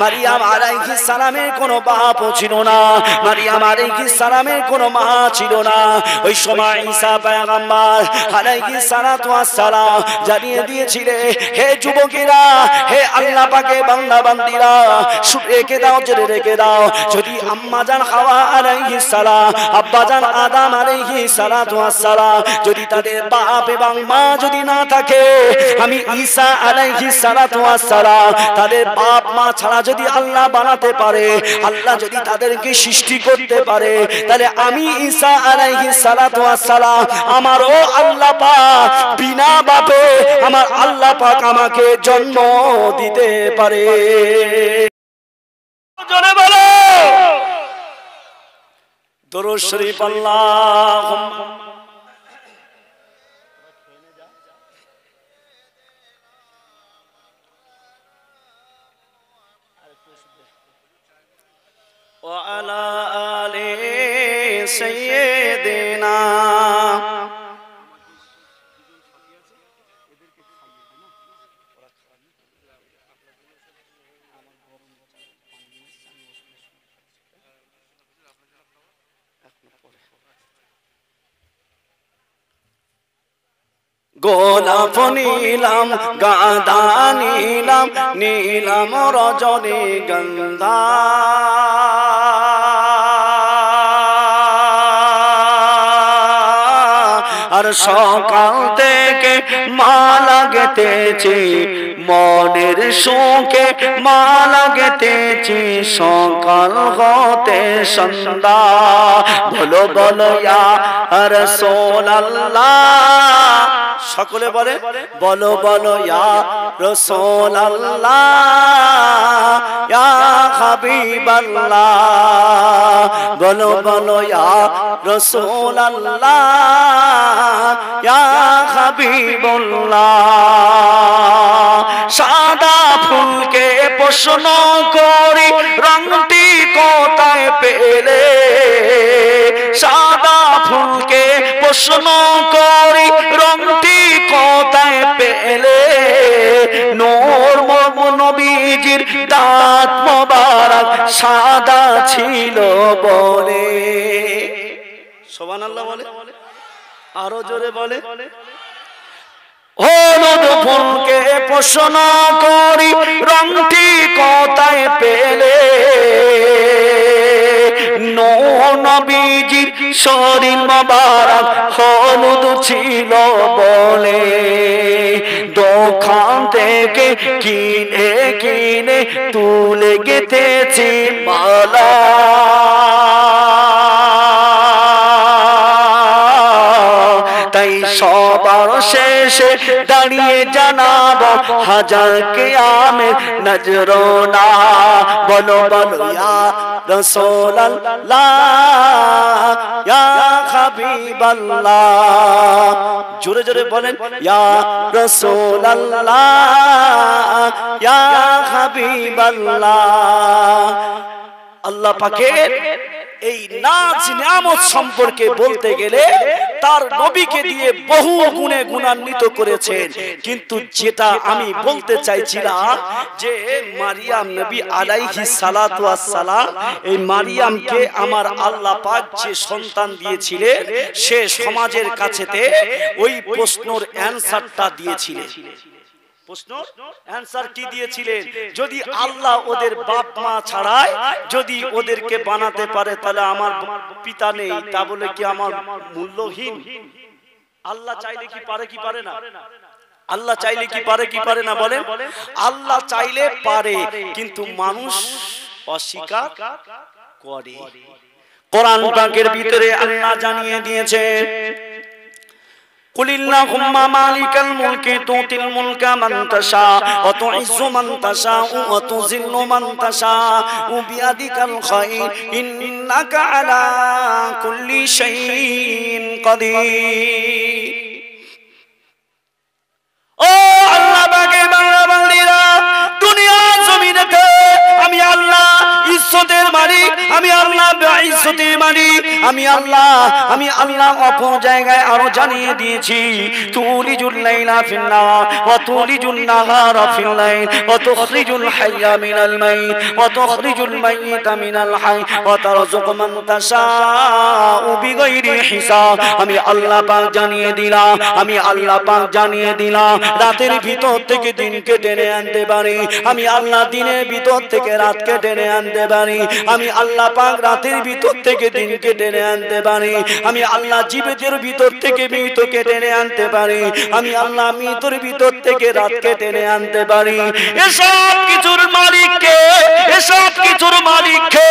মারিয়াম আলাইহিস সালামের কোনো বাপ ছিল না, মারিয়াম আলাইহিস সালামের কোনো মা ছিল না। ওই সময় ঈসা পয়গম্বর আলাইহিস সালাতু ওয়াস সালাম জানিয়ে দিয়েছিলেন, হে যুবকেরা, হে আল্লাহ পাকের বান্দা বান্দীরা, রেখে দাও, জেনে রেখে দাও, যদি আম্মাজান হাওয়া আলাইহিস সালাম, আব্বাজান আদম আলাইহিস সালাতু ওয়াস সালাম, যদি তাদের বাপ এবং মা যদি না থাকে, আমি ঈসা আলাইহিস সালাতু ওয়াস সালাম তাদের বাপ মা ছাড়া যদি আল্লাহ বানাতে পারে, আল্লাহ যদি তাদেরকে সৃষ্টি করতে পারে, তাহলে আমি ঈসা আলাইহিস সালাতু ওয়াস সালাম আমারও আল্লাহ পাক বিনা বাপে আমার আল্লাহ পাক আমাকে জন্ম দিতে পারে। জোরে বলো দরুদ শরীফ। আল্লাহুম্মা ওয়া আলা আলি সাইয়্যিদিনা। গোলাপ নীলাম, গাঁদা নীলাম, নীলাম রজনীগন্ধা, আর সকাল থেকে মালা গেঁথেছি মনের সুখে, মালা গেঁথেছি সকাল হতে সন্ধ্যা। বলো বলো ইয়া রাসূলুল্লাহ, সকলে বলে বলো বলো ইয়া রাসূলুল্লাহ, ইয়া হাবিবাল্লাহ, বলো বলো ইয়া রাসূলুল্লাহ, ইয়া হাবিবুল্লাহ। সাদা ফুলকে প্রশ্ন করি রংটি কোথায় পেলে, সাদা ফুলকে প্রশ্ন করি রংটি কোথায় পেলে, নূর নবীজির দাঁত মোবারক সাদা ছিল বলে। সুবহানাল্লাহ বলে, আরো জোরে বলে। হলুদ ফুলকে প্রশ্ন করি রংটি কোথায় পেলে, নবীজির শরীর মোবারক হলুদ ছিল বলে। দোকান থেকে কিনে কিনে তুলে গেঁথেছি মালা, তাই সবার শেষে দাঁড়িয়ে জানাবো হাজার কিয়ামের নজরানা। বলো বলো ইয়া রাসূলুল্লাহ, ইয়া হাবিবাল্লাহ, জোরে জোরে বলেন ইয়া রাসূলুল্লাহ, ইয়া হাবিবাল্লাহ। আল্লাহ পাকের এই নাজ নিয়ামত সম্পর্কে বলতে গেলে তার নবীকে দিয়ে বহু গুণে গুণান্বিত করেছেন, কিন্তু যেটা আমি বলতে চাইছিলাম যে মারিয়াম নবী আলাইহিস সালাতু ওয়াস সালাম, এই মারিয়ামকে আমার আল্লাহ পাক যে সন্তান দিয়েছিলেন, সে সমাজের কাছেতে ওই প্রশ্নের অ্যানসারটা দিয়েছিলেন। প্রশ্নের অ্যানসার কি দিয়েছিলেন? যদি আল্লাহ ওদের বাপ মা ছাড়াই যদি ওদেরকে বানাতে পারে, তাহলে আমার পিতা নেই, তা বলে কি আমার মূল্যহীন? আল্লাহ চাইলে কি পারে কি পারে না? আল্লাহ চাইলে কি পারে কি পারে না? বলেন, আল্লাহ চাইলে পারে, কিন্তু মানুষ অস্বীকার করে। কোরআন পাকের ভিতরে আল্লাহ জানিয়ে দিয়েছে, قل اللهم مالك الملك تؤتي الملك من تشاء وتعز من تشاء وتذل من تشاء بيدك الخير إنك على كل شيء قدير ও আল্লাহ পাকের বান্দা বান্দীরা দুনিয়া জমিনেতে আমি আল্লাহ ইজ্জতের মালিক আমি আল্লাহ ইজ্জতের মালিক আমি আল্লাহ অপর জায়গায় আরো জানিয়ে দিয়েছি তুলিজুল লাইলা ফিন নাহার ওয়া তুলিজুন নাহারা ফিল লাইল ওয়া তুখরিজুল হাইয়া মিনাল মাইত ওয়া তুখরিজুল মাইতা মিনাল হাই ওয়া তারযুকু মান তাশাউ বিগাইরি হিসাব আমি আল্লাহ পাক জানিয়ে দিলাম রাতের ভিতর থেকে দিনকে টেনে আনতে পারি আমি আল্লাহ দিনের ভিতর থেকে রাতকে টেনে আনতে পারি আমি আল্লাহ পাক রাতের ভিতর থেকে দিনকে টেনে আনতে পারি আমি আল্লাহ জীবিতের ভিতর থেকে মৃতকে টেনে আনতে পারি আমি আল্লাহ মৃতের ভিতর থেকে রাতকে টেনে আনতে পারি এসব কিছুর মালিককে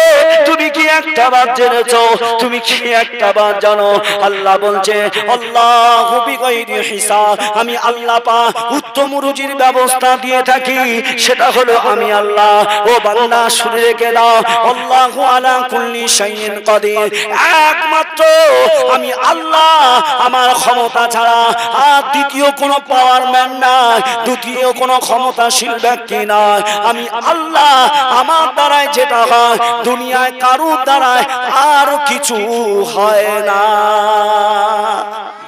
তুমি কি একটা বার জেনেছো তুমি কি একটা বার জানো আল্লাহ বলছে আল্লাহু বিগাইরি হিসাব আমি আল্লাহ পাক উত্তম রুজির ব্যবস্থা দিয়ে থাকি সেটা হলো আমি আল্লাহ ও বান্দা শুনে রেখে দাও আল্লাহু আলা কুল্লি শাইইন কাদির একমাত্র আমি আল্লাহ আমার ক্ষমতা ছাড়া আর দ্বিতীয় কোনো পাওয়ার ম্যান নাই দ্বিতীয় কোনো ক্ষমতাশীল ব্যক্তি নাই আমি আল্লাহ আমার দ্বারাই যেটা হয় দুনিয়ায় কারোর দ্বারাই আর কিছু হয় না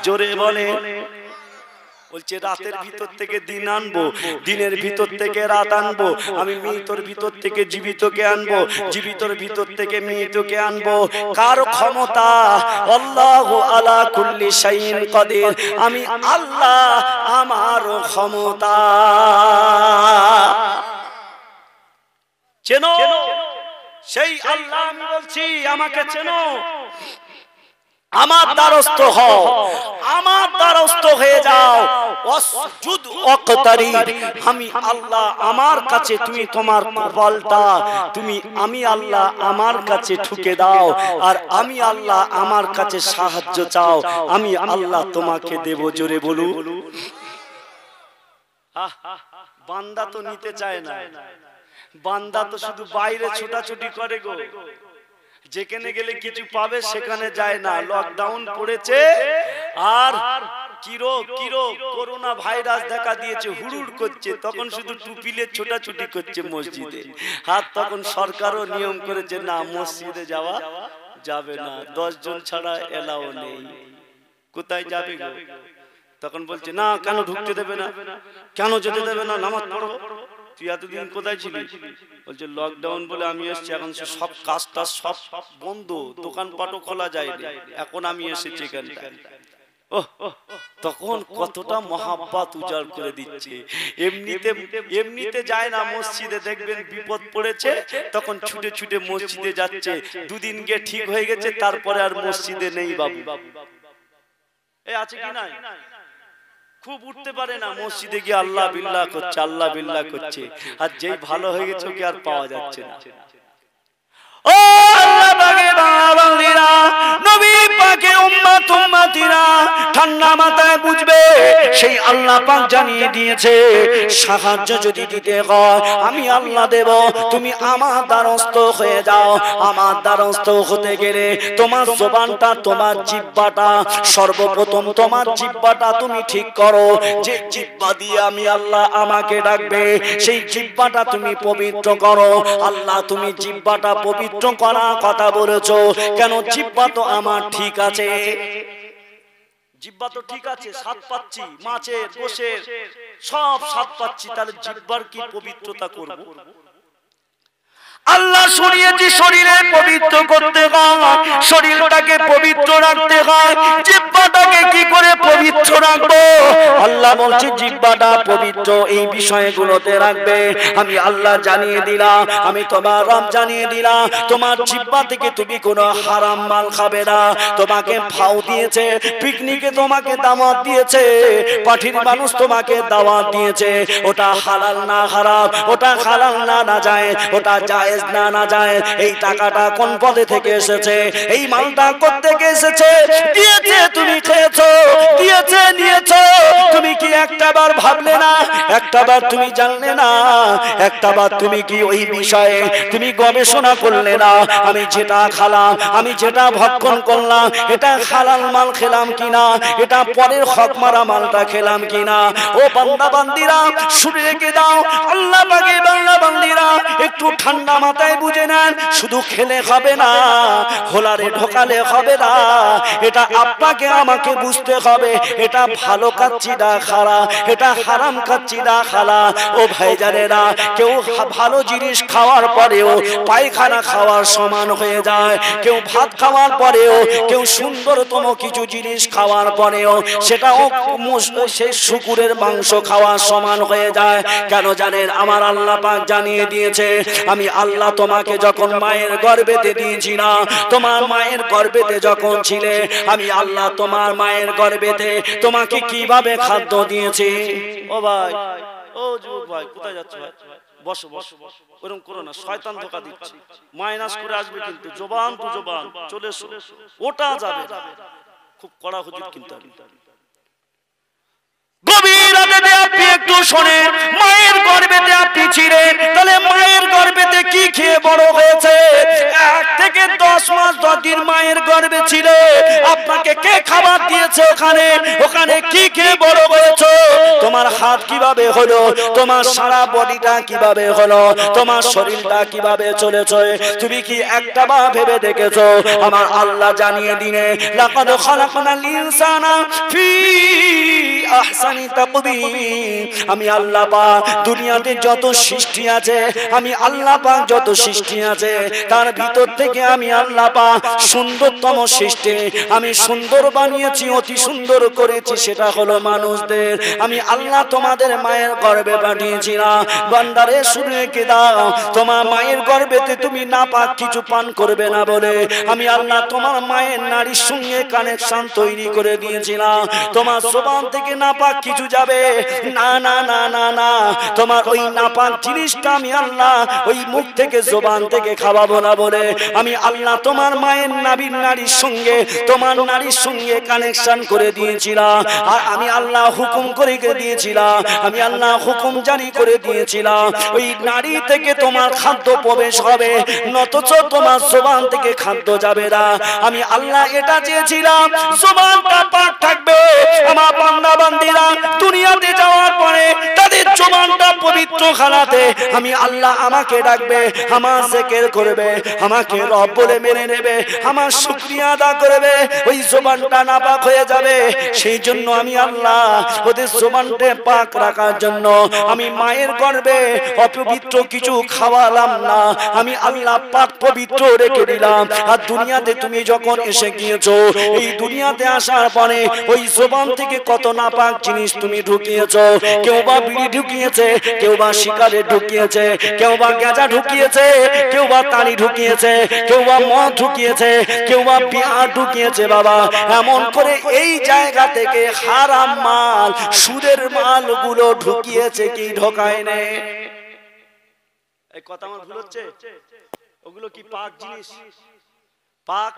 জোরে বলে বলছে রাতের ভিতর থেকে দিন আনবো দিনের ভিতর থেকে রাত আনবো আমি মৃতর ভিতর থেকে জীবিতকে আনবো জীবিতর ভিতর থেকে মৃতকে আনবো কার ক্ষমতা আল্লাহু আলা কুল্লি শাইইন কাদির আমি আল্লাহ আমার ক্ষমতা চেনো সেই আল্লাহ আমি বলছি আমাকে চেনো আমার দ্বারস্থ হও আমার দ্বারস্থ হয়ে যাও ওয়াসজুদ ওয়াকতারি আমি আল্লাহ আমার কাছে তুমি তোমার কপালটা তুমি আমি আল্লাহ আমার কাছে ঠুকে দাও আর আমি আল্লাহ আমার কাছে সাহায্য চাও আমি আল্লাহ তোমাকে দেব জোরে বলু বান্দা তো নিতে চায় না বান্দা তো শুধু বাইরে ছোটাছুটি করে গো যেখানে গেলে কিছু পাবে সেখানে যায় না লকডাউন পড়েছে আর কিরো করোনা ভাইরাস দেখা দিয়েছে হুড়ুড় করছে তখন শুধু টুপিলে ছোটাছুটি করছে মসজিদে আর তখন সরকারও নিয়ম করেছে না মসজিদে যাওয়া যাবে না 10 জন ছাড়া এলাও নেই কোথায় যাবে গো তখন বলছে না কেন ঢুকতে দেবে না কেন যেতে দেবে না নামাজ পড়ো তুই এতদিন কোথায় ছিলি বলছে লকডাউন বলে আমি এসেছি এখন সব কাজটা সব বন্ধ দোকানপাটও খোলা যায় না এখন আমি এসেছি এখানটায় তখন কতটা মহাব্বত উজাড় করে দিচ্ছে এমনিতে যায় না মসজিদে দেখবেন বিপদ পড়েছে তখন ছুটে ছুটে মসজিদে যাচ্ছে দুদিন গিয়ে ঠিক হয়ে গেছে তারপরে আর মসজিদে নেই বাবু এই আছে কি নাই খুব উঠতে পারে না মসজিদে গিয়ে আল্লাহ বিল্লাহ করছে আর যেই ভালো হয়ে গেছে কি আর পাওয়া যাচ্ছে না ও আল্লাহ পাকের বান্দারা নবী পাকের উম্মত উম্মতিরা ঠান্ডা মাথায় বুঝবে সেই আল্লাহ পাক জানিয়ে দিয়েছে সাহায্য যদি দিতে হয় আমি আল্লাহ দেব তুমি আমার দ্বারস্থ হয়ে যাও আমার দ্বারস্থ হতে গেলে তোমার জবানটা তোমার জিহ্বাটা সর্বপ্রথম তোমার জিহ্বাটা তুমি ঠিক করো যে জিহ্বা দিয়ে আমি আল্লাহ আমাকে ডাকবে সেই জিহ্বাটা তুমি পবিত্র করো আল্লাহ তুমি জিহ্বাটা পবিত্র করার কথা বলেছো কেন জিহ্বা তো আমার ঠিক আছে জিহ্বা তো ঠিক আছে স্বাদ পাচ্ছি মাছের গোশের সব স্বাদ পাচ্ছি তাহলে জিহ্বার কি পবিত্রতা করব আল্লাহ শুনিয়েছি শরীরে পবিত্র করতে হয় শরীরটাকে পবিত্র রাখতে হয় জিহ্বাটাকে কি করে পবিত্র রাখবো আল্লাহ বলছে জিহ্বাটা পবিত্র এই বিষয়গুলোতে রাখবে আমি আল্লাহ জানিয়ে দিলাম আমি তোমার রব জানিয়ে দিলাম তোমার জিহ্বা থেকে তুমি কোনো হারাম মাল খাবে না তোমাকে ফাও দিয়েছে পিকনিকে তোমাকে দাওয়াত দিয়েছে পাঠির মানুষ তোমাকে দাওয়াত দিয়েছে ওটা হালাল না হারাম ওটা হালাল না যায় ওটা জায়েজ না যায় এই টাকাটা কোন পদে থেকে এসেছে এই মালটা কোথা থেকে এসেছে দিয়েছে তুমি তুমি খেয়েছো, দিয়েছে নিয়েছো, তুমি কি একটাবার ভাবলে না? একটাবার তুমি জানলে না? একটাবার তুমি কি ওই বিষয়ে তুমি গবেষণা করলে না? আমি যেটা খালাম, আমি যেটা ভক্ষণ করলাম, এটা হালাল মাল খেলাম কিনা, এটা পরের হক মারা মালটা খেলাম কিনা? ও বান্দা বান্দিরা শুনে রেখে দাও, আল্লাহ পাকে বান্দা বান্দিরা একটু ঠান্ডা মাথায় বুঝে নেন, শুধু খেলে হবে না, হোলারে ঢোকালে হবে না, এটা আপনাকে আমাকে বুঝতে হবে, এটা ভালো খাচ্ছি না খারা, এটা হারাম খাচ্ছি না খালা। ও ভাইজানেরা, কেউ ভালো জিনিস খাওয়ার পরেও পায়খানা খাওয়ার সমান হয়ে যায়, কেউ ভাত খাওয়ার পরেও, কেউ সুন্দরতম কিছু জিনিস খাওয়ার পরেও সেটাও সেই শুকুরের মাংস খাওয়ার সমান হয়ে যায়। কেন জানেন? আমার আল্লাহ পাক জানিয়ে দিয়েছে, আমি আল্লাহ তোমাকে যখন মায়ের গর্ভেতে দিয়েছি না, তোমার মায়ের গর্ভেতে যখন ছিলে, আমি আল্লাহ তোমার মায়ের গর্ভেতে তোমাকে কিভাবে খাদ্য দিয়েছি। ও ভাই, ও যুবক ভাই, কোথায় যাচ্ছ ভাই? বসো বসো, ওরকম করো না, শয়তান ধোঁকা দিচ্ছে, মাইনাস করে আসবে কিন্তু, জবান টু জবান চলে এসো, ওটা যাবে খুব কড়া হুজুর কিন্তু। গভীর রাতে আপনি একটু শোনেন, মায়ের গর্ভেতে আপনি ছিলেন, তাহলে মায়ের গর্ভেতে কি খেয়ে বড় হয়েছে? 1 থেকে 10 মাস 10 দিন মায়ের গর্ভে ছিল, আপনাকে কে খাবার দিয়েছে? ওখানে কি খেয়ে বড় হয়েছে? তোমার হাত কিভাবে হলো, তোমার সারা বডিটা কিভাবে হলো, তোমার শরীরটা কিভাবে চলেছে, তুমি কি একটাবার ভেবে দেখেছো? আমার আল্লাহ জানিয়ে দিনে, লাকাদ খালাকনাল ইনসানা ফি আহসানি তাকবীর। আমি আল্লাহ পাক দুনিয়াতে যত সৃষ্টি আছে, আমি আল্লাহ পাক যত সৃষ্টি আছে, তার ভিতর থেকে আমি আল্লাহ পাক সুন্দরতম সৃষ্টি আমি সুন্দর বানিয়েছি, অতি সুন্দর করেছি, সেটা হলো মানুষদের। আমি আল্লাহ তোমাদের মায়ের গর্ভে পাঠিয়েছিলাম। বান্দারে শুনে রেখে দাও, তোমার মায়ের গর্ভেতে তুমি নাপাক কিছু পান করবে না বলে আমি আল্লাহ তোমার মায়ের নারীর সঙ্গে কানেকশন তৈরি করে দিয়েছিলাম। তোমার জবান থেকে নাপাক কিছু যাবে না, না না না না, তোমার ওই নাপাক জিনিসটা আমি আল্লাহ ওই মুখ থেকে জবান থেকে খাওয়াবো না বলে আমি আল্লাহ তোমার মায়ের নাবির নারীর সঙ্গে, তোমার নারীর সঙ্গে কানেকশন করে দিয়েছিলাম। আর আমি আল্লাহ হুকুম করে দিয়েছিলাম, আমি আল্লাহ হুকুম জারি করে দিয়েছিলাম, ওই নারী থেকে তোমার খাদ্য প্রবেশ হবে, অথচ তোমার জবান থেকে খাদ্য যাবে না। আমি আল্লাহ এটা চেয়েছিলাম, জবানটা পাক থাকবে। আমার বান্দা বান্দিরা দুনিয়াতে যাওয়ার পরে তাদের জবানটা পবিত্র খানাতে আমি আল্লাহ আমাকে ডাকবে, আমার জিকির করবে, আমাকে রব বলে মেনে নেবে, আমার শুকরিয়া আদা করবে, ওই জবানটা নাপাক হয়ে যাবে। সেই জন্য আমি আল্লাহ ওদের জবানটা পাক রাখার জন্য আমি মায়ের গর্ভে অপবিত্র কিছু খাওয়ালাম না, আমি আল্লাহ পাক পবিত্র রেখে দিলাম। আর দুনিয়াতে তুমি যখন এসে গিয়েছো, এই দুনিয়াতে আসার পরে ওই জবান থেকে কত নাপাক জিনিস তুমি ঢুকিয়েছো। কেউ বা বিড়ি ঢুকিয়েছে, কেউ বা শিকারে ঢুকিয়েছে, কেউ বা গাঁজা ঢুকিয়েছে, কেউ বা তালি ঢুকিয়েছে, কেউ বা মদ ঢুকিয়েছে, কেউ বা বিয়ার ঢুকিয়েছে। বাবা, এমন করে এই জায়গা থেকে হারাম মাল, সুদের মালগুলো ঢুকিয়েছে কি ঢোকায় না? এই কথা আমার ভুল হচ্ছে? ওগুলো কি পাক জিনিস? পাক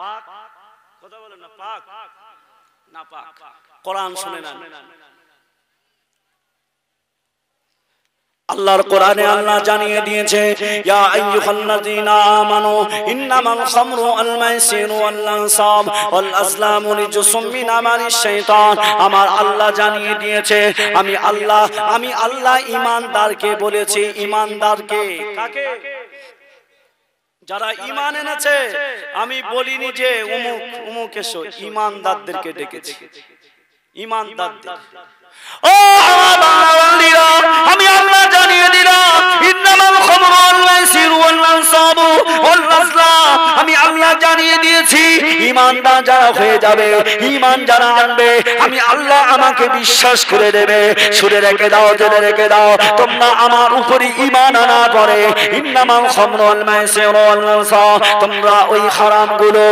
কথা বলেন না, পাক না পাক? কোরআন শুনে না, আল্লাহর কোরআনে আল্লাহ জানিয়ে দিয়েছে, ইয়া আইয়ুহাল্লাযীনা আমানু ইন্নামাল খামরু ওয়াল মাইসিরু ওয়াল আনসাব ওয়াল আজলামু রিজসুম মিন আমালিশ শাইতান। আমার আল্লাহ জানিয়ে দিয়েছে, আমি আল্লাহ ঈমানদারকে বলেছি। ঈমানদারকে কাকে? যারা ঈমান এনেছে। আমি বলিনি যে অমুক অমুক এসো, ঈমানদারদেরকে ডেকেছি, ঈমানদারদের। ও আমার বান্দারা, আমি আল্লাহ জানিয়ে দিলাম, ইন্নামাল খামরু ওয়াল মাইসিরু ওয়াল আনসাবু ওয়াল আজলাম। আমি আল্লাহ জানিয়ে দিয়েছি, ঈমানদার যারা হয়ে যাবে, ঈমান যারা আনবে, আমি আল্লাহ আমাকে বিশ্বাস করে দেবে। শুনে রেখে দাও, জেনে রেখে দাও, তোমরা আমার উপরে ঈমান আনা পরে ইন্নামাল খামরু ওয়াল মাইসিরু ওয়াল আনসাব, তোমরা ওই হারামগুলো,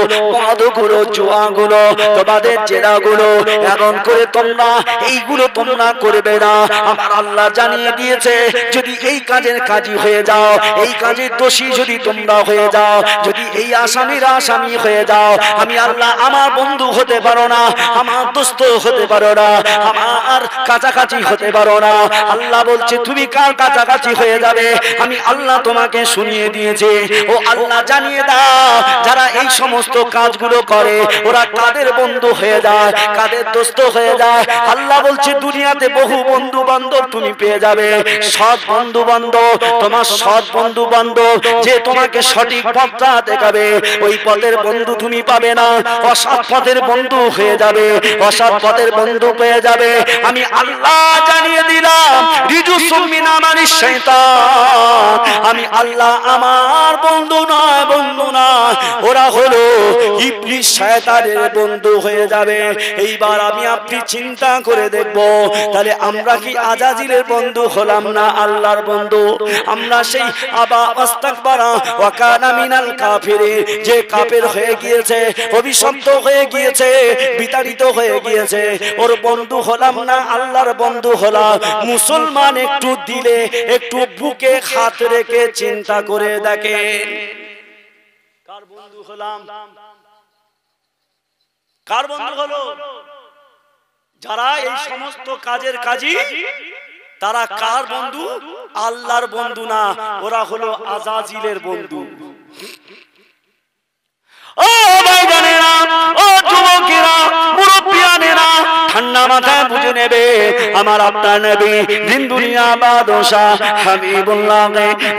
মদগুলো, জুয়াগুলো, তোমাদের জেনাগুলো, এমন করে তোমরা এইগুলো তোমরা করবে না। আমার আল্লাহ জানিয়ে দিয়েছে, যদি এই কাজের কাজী হয়ে যাও, এই কাজের দোষী যদি তোমরা হয়ে যাও, যদি এই আসামিরা আসামি স্বামী হয়ে যাও, আমি আল্লাহ আমার বন্ধু হতে পারো না, আমার দোস্ত হতে পারো না, আমার কাছাকাছি হতে পারো না। আল্লাহ বলছে তুমি কার কাছাকাছি হয়ে যাবে আমি আল্লাহ তোমাকে শুনিয়ে দিয়েছি। ও আল্লাহ জানিয়ে দাও যারা এই সমস্ত কাজগুলো করে ওরা কাদের বন্ধু হয়ে যায়, কাদের দোস্ত হয়ে যায়। আল্লাহ বলছে দুনিয়াতে বহু বন্ধু বান্ধব তুমি পেয়ে যাবে, সৎ বন্ধু বান্ধব, তোমার সৎ বন্ধু বান্ধব যে তোমাকে সঠিক পথটা দেখাবে, ওই পথের বন্ধু তুমি পাবে না। অসৎ পথের বন্ধু হয়ে যাবে, অসৎ পথের বন্ধু পেয়ে যাবে। আমি আল্লাহ জানিয়ে দিলাম রিজুসুম মিন আমালিশ শাইতান, আমি আল্লাহ আমার বন্ধু নয়, বন্ধু নয়, ওরা হলো ইবলিস শয়তানের বন্ধু হয়ে যাবে। এইবার আমি আপনি চিন্তা করে দেখব তাহলে আমরা কি আজাজিলের বন্ধু হলাম না আল্লাহর বন্ধু? আমরা সেই আবা আস্তাকবারা ওয়া কানা মিনাল কাফিরিন, যে কাফের হয়ে গিয়েছে, অভিশপ্ত হয়ে গিয়েছে, বিতাড়িত হয়ে গিয়েছে, ওর বন্ধু হলাম না আল্লাহর বন্ধু হলাম। মুসলমান একটু দিলে একটু বুকে হাত রেখে চিন্তা করে দেখেন কার বন্ধু হলাম, কার বন্ধু হলো? যারা এই সমস্ত কাজের কাজী তারা কার বন্ধু? আল্লাহর বন্ধু না, ওরা হলো আজাজিলের বন্ধু। ও ভাইজানেরা, ও যুবকেরা, মুরব্বিয়ানেরা, ঠান্ডা মাথায় বুঝে নেবে আমার আপনার নবী দিন দুনিয়া বাদশাহ হাবিবুল্লাহ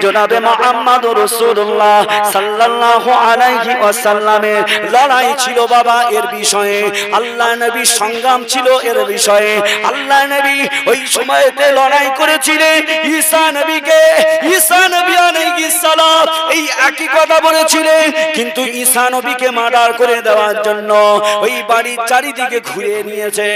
জনাবে মুহাম্মদুর রাসূলুল্লাহ সাল্লাল্লাহু আলাইহি ওয়াসাল্লামের লড়াই ছিল বাবা এর বিষয়ে, আল্লাহ নবী সংগ্রাম ছিল এর বিষয়ে। আল্লাহ নবী ওই সময়তে লড়াই করেছিলেন ঈসা নবীকে, ঈসা নবী আলাইহিস সালাম এই একই কথা বলেছিলেন, কিন্তু ঈসা নবীকে মার্ডার করে দেওয়ার জন্য ওই বাড়ির চারিদিকে ঘুরে নিয়েছে।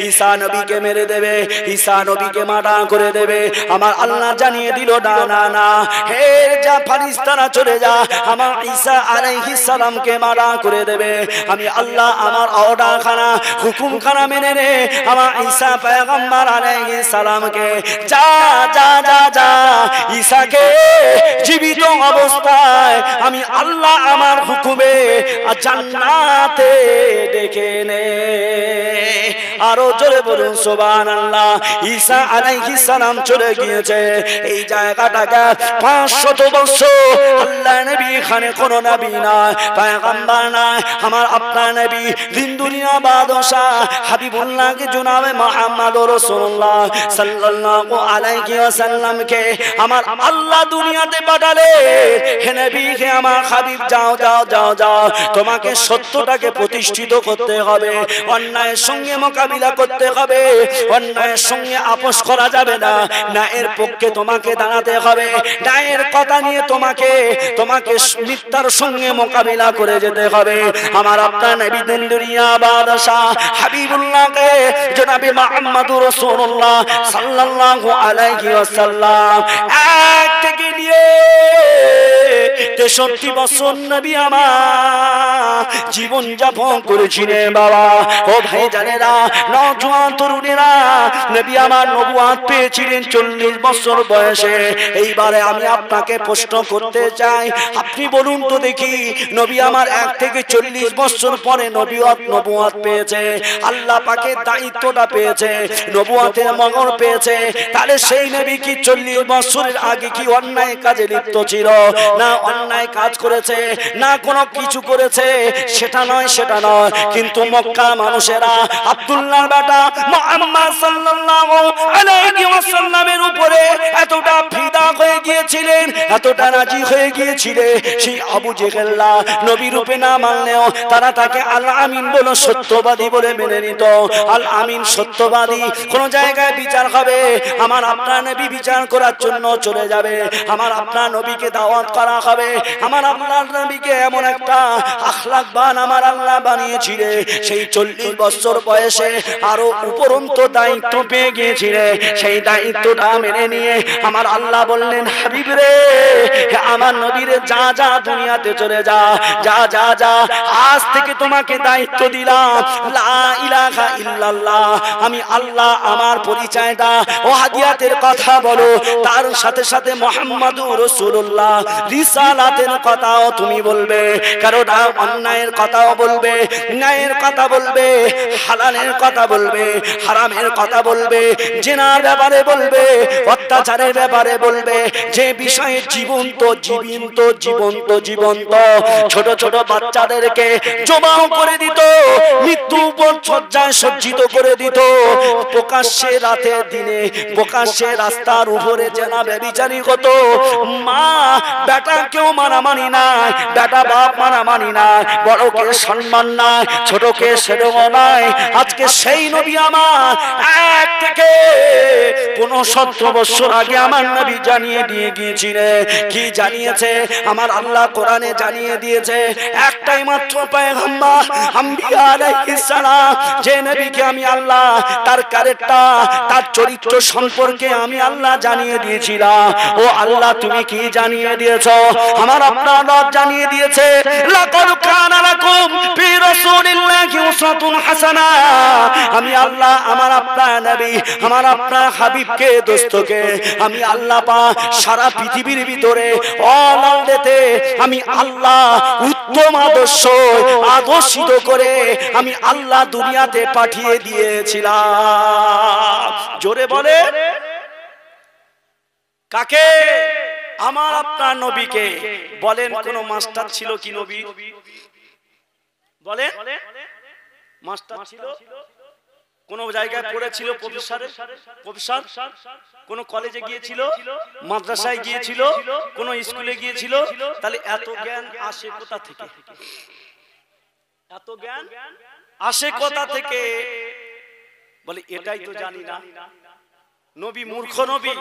ঈসা নবীকে মেরে দেবে, ঈসা নবীকে মার্ডার করে দেবে। আমার আল্লাহ জানিয়ে দিল না না না, হে যা ফারিস্তারা চলে যা, আমার ঈসা আলাইহিস সালামকে মার্ডার করে দেবে। আমি আল্লাহ আমার অর্ডার খানা হুকুম খানা মেনে নে, আমার ঈসা পয়গম্বর আলাইহিস সালামকে যা যা যা যা ঈসাকে জীবিত অবস্থায় আমি আল্লাহ আমার হুকুমে জান্নাতে ডেকে নে। আরো জোরে বলুন সুবহানাল্লাহ। ঈসা আলাইহিস সালাম চলে গিয়েছে এই জায়গাটাকে 500 বছর। আল্লাহ নবী এখানে কোন নবী না, পয়গম্বর না, আমার আপনার নবী দিন দুনিয়া বাদশাহ হাবিবুল্লাহকে জনাবে মুহাম্মদুর রাসূলুল্লাহ সাল্লাল্লাহু আলাইহি ওয়াসাল্লামকে আমার আল্লাহ দুনিয়াতে পাঠালে। হে নবী, হে আমার হাবিব, যাও যাও যাও যাও, তোমাকে সত্যটাকে প্রতিষ্ঠিত করতে হবে, অন্যায়ের সঙ্গে মোকাবিলা করতে হবে, অন্যায়ের সঙ্গে আপোষ করা যাবে না, ন্যায়ের পক্ষে তোমাকে দাঁড়াতে হবে, ন্যায়ের কথা নিয়ে তোমাকে মিথ্যার সঙ্গে মোকাবিলা করে যেতে হবে। আমার আপনার নবী দিন দুনিয়া বাদশাহ হাবিবুল্লাহকে জনাবে মুহাম্মদুর রাসূলুল্লাহ সাল্লাল্লাহু আলাইহি ওয়াসাল্লাম এক থেকে নিয়ে 63 বছর নবী আমার জীবন যাপন করেছিলেন বাবা। ও ভাই জানেরা, নওজোয়ান তরুণেরা, নবী আমার নবুয়ত পেয়েছিলেন 40 বছর বয়সে। এইবারে আমি আপনাকে প্রশ্ন করতে চাই, আপনি বলুন তো দেখি, নবী আমার 1 থেকে 40 বছর পরে নবুয়ত পেয়েছে, আল্লাহ পাকের দায়িত্বটা পেয়েছে, নবুয়তের মগর পেয়েছে, তাহলে সেই নবী কি 40 বছরের আগে কি অন্যায় কাজে লিপ্ত ছিল? না অন্যায় কাজ করেছে, না কোনো কিছু করেছে, সেটা নয়, সেটা নয়। কিন্তু মক্কা মানুষেরা আব্দুল্লাহর বেটা মুহাম্মদ সাল্লাল্লাহু আলাইহি ওয়াসাল্লামের উপরে এতটা ফিদা হয়ে গিয়েছিলেন, এতটা রাজি হয়ে গিয়েছিলেন, সেই আবু জেহেলরা নবী রূপে না মানলেও তারা তাকে আল আমিন বলে সত্যবাদী বলে মেনে নিত। আল আমিন সত্যবাদী, কোন জায়গায় বিচার হবে আমার আপনার নবী বিচার করার জন্য চলে যাবে, আমার আপনার নবীকে দাওয়াত করা হবে, আমার আপনার নবীকে এমন একটা আখলাকবান আমার আল্লাহ বানিয়েছিলেন, সেই 40 বছর বয়সে আরো উপরন্ত দায়িত্ব পেয়ে গিয়েছিলেন। সেই দায়িত্বটা মেনে নিয়ে আমার আল্লাহ বললেন, হাবিব রে, আমার নবীরে যা যা দুনিয়াতে চলে যা, যা যা যা, আজ থেকে তোমাকে দায়িত্ব দিলাম, লা ইলাহা ইল্লাল্লাহ, আমি আল্লাহ আমার পরিচয়টা ও হাদিয়াতের কথা বলো, তার সাথে সাথে মুহাম্মদুর রাসূলুল্লাহ রিসা রিসালাতের কথাও তুমি বলবে, কারোটা অন্যায়ের কথাও বলবে, ন্যায়ের কথা বলবে, হালালের কথা বলবে, হারামের কথা বলবে, জিনার ব্যাপারে বলবে, অত্যাচারের ব্যাপারে বলবে, যে বিষয়ে জীবন্ত জীবন্ত জীবন্ত জীবন্ত ছোট ছোট বাচ্চাদেরকে জবাও করে দিত, মৃত্যু উপর শয্যায় সজ্জিত করে দিত, প্রকাশ্যে রাতে দিনে প্রকাশ্যে রাস্তার উপরে জেনা ব্যভিচারী হতো। মা বেটা কেউ মানামানি নাই, বেটা বাপ মানামানি নাই, বড়কে সম্মান নাই, ছোটকে সেরকম নাই। আজকে সেই নবী আমার এক থেকে ৫৯ বছর আগে আমার নবী জানিয়ে দিয়ে গিয়েছিলেন। কি জানিয়েছে? আমার আল্লাহ কোরআনে জানিয়ে দিয়েছে, একটাই মাত্র পয়গম্বর আম্বিয়া আলাইহিস সালাম, যে নবীকে আমি আল্লাহ তার ক্যারেক্টার তার চরিত্র সম্পর্কে আমি আল্লাহ জানিয়ে দিয়েছিলাম। ও আল্লাহ তুমি কি জানিয়ে দিয়েছো? আমার আপনার রব জানিয়ে দিয়েছে, লাকাদ কানা লাকুম ফি রাসূলিল্লাহি উসওয়াতুন হাসানা। আমি আল্লাহ আমার আপনার নবী আমার আপনার হাবিবকে দোস্তকে আমি আল্লাহ পাক সারা পৃথিবীর ভিতরে অলাউলেতে আমি আল্লাহ উত্তম আদর্শ আদর্শিত করে আমি আল্লাহ দুনিয়াতে পাঠিয়ে দিয়েছিলাম। জোরে বলে কাকে? আমার আপনার নবীকে। বলেন কোন মাস্টার ছিল কি নবী? বলেন মাস্টার ছিল? কোন জায়গায় পড়েছিল? প্রফেসর কোন কলেজে গিয়েছিল? মাদ্রাসায় গিয়েছিল? কোন স্কুলে গিয়েছিল? তাহলে এত জ্ঞান আসে কোথা থেকে? এত জ্ঞান আসে কোথা থেকে? বলে এটাই তো জানি না। নবী মূর্খ নবী?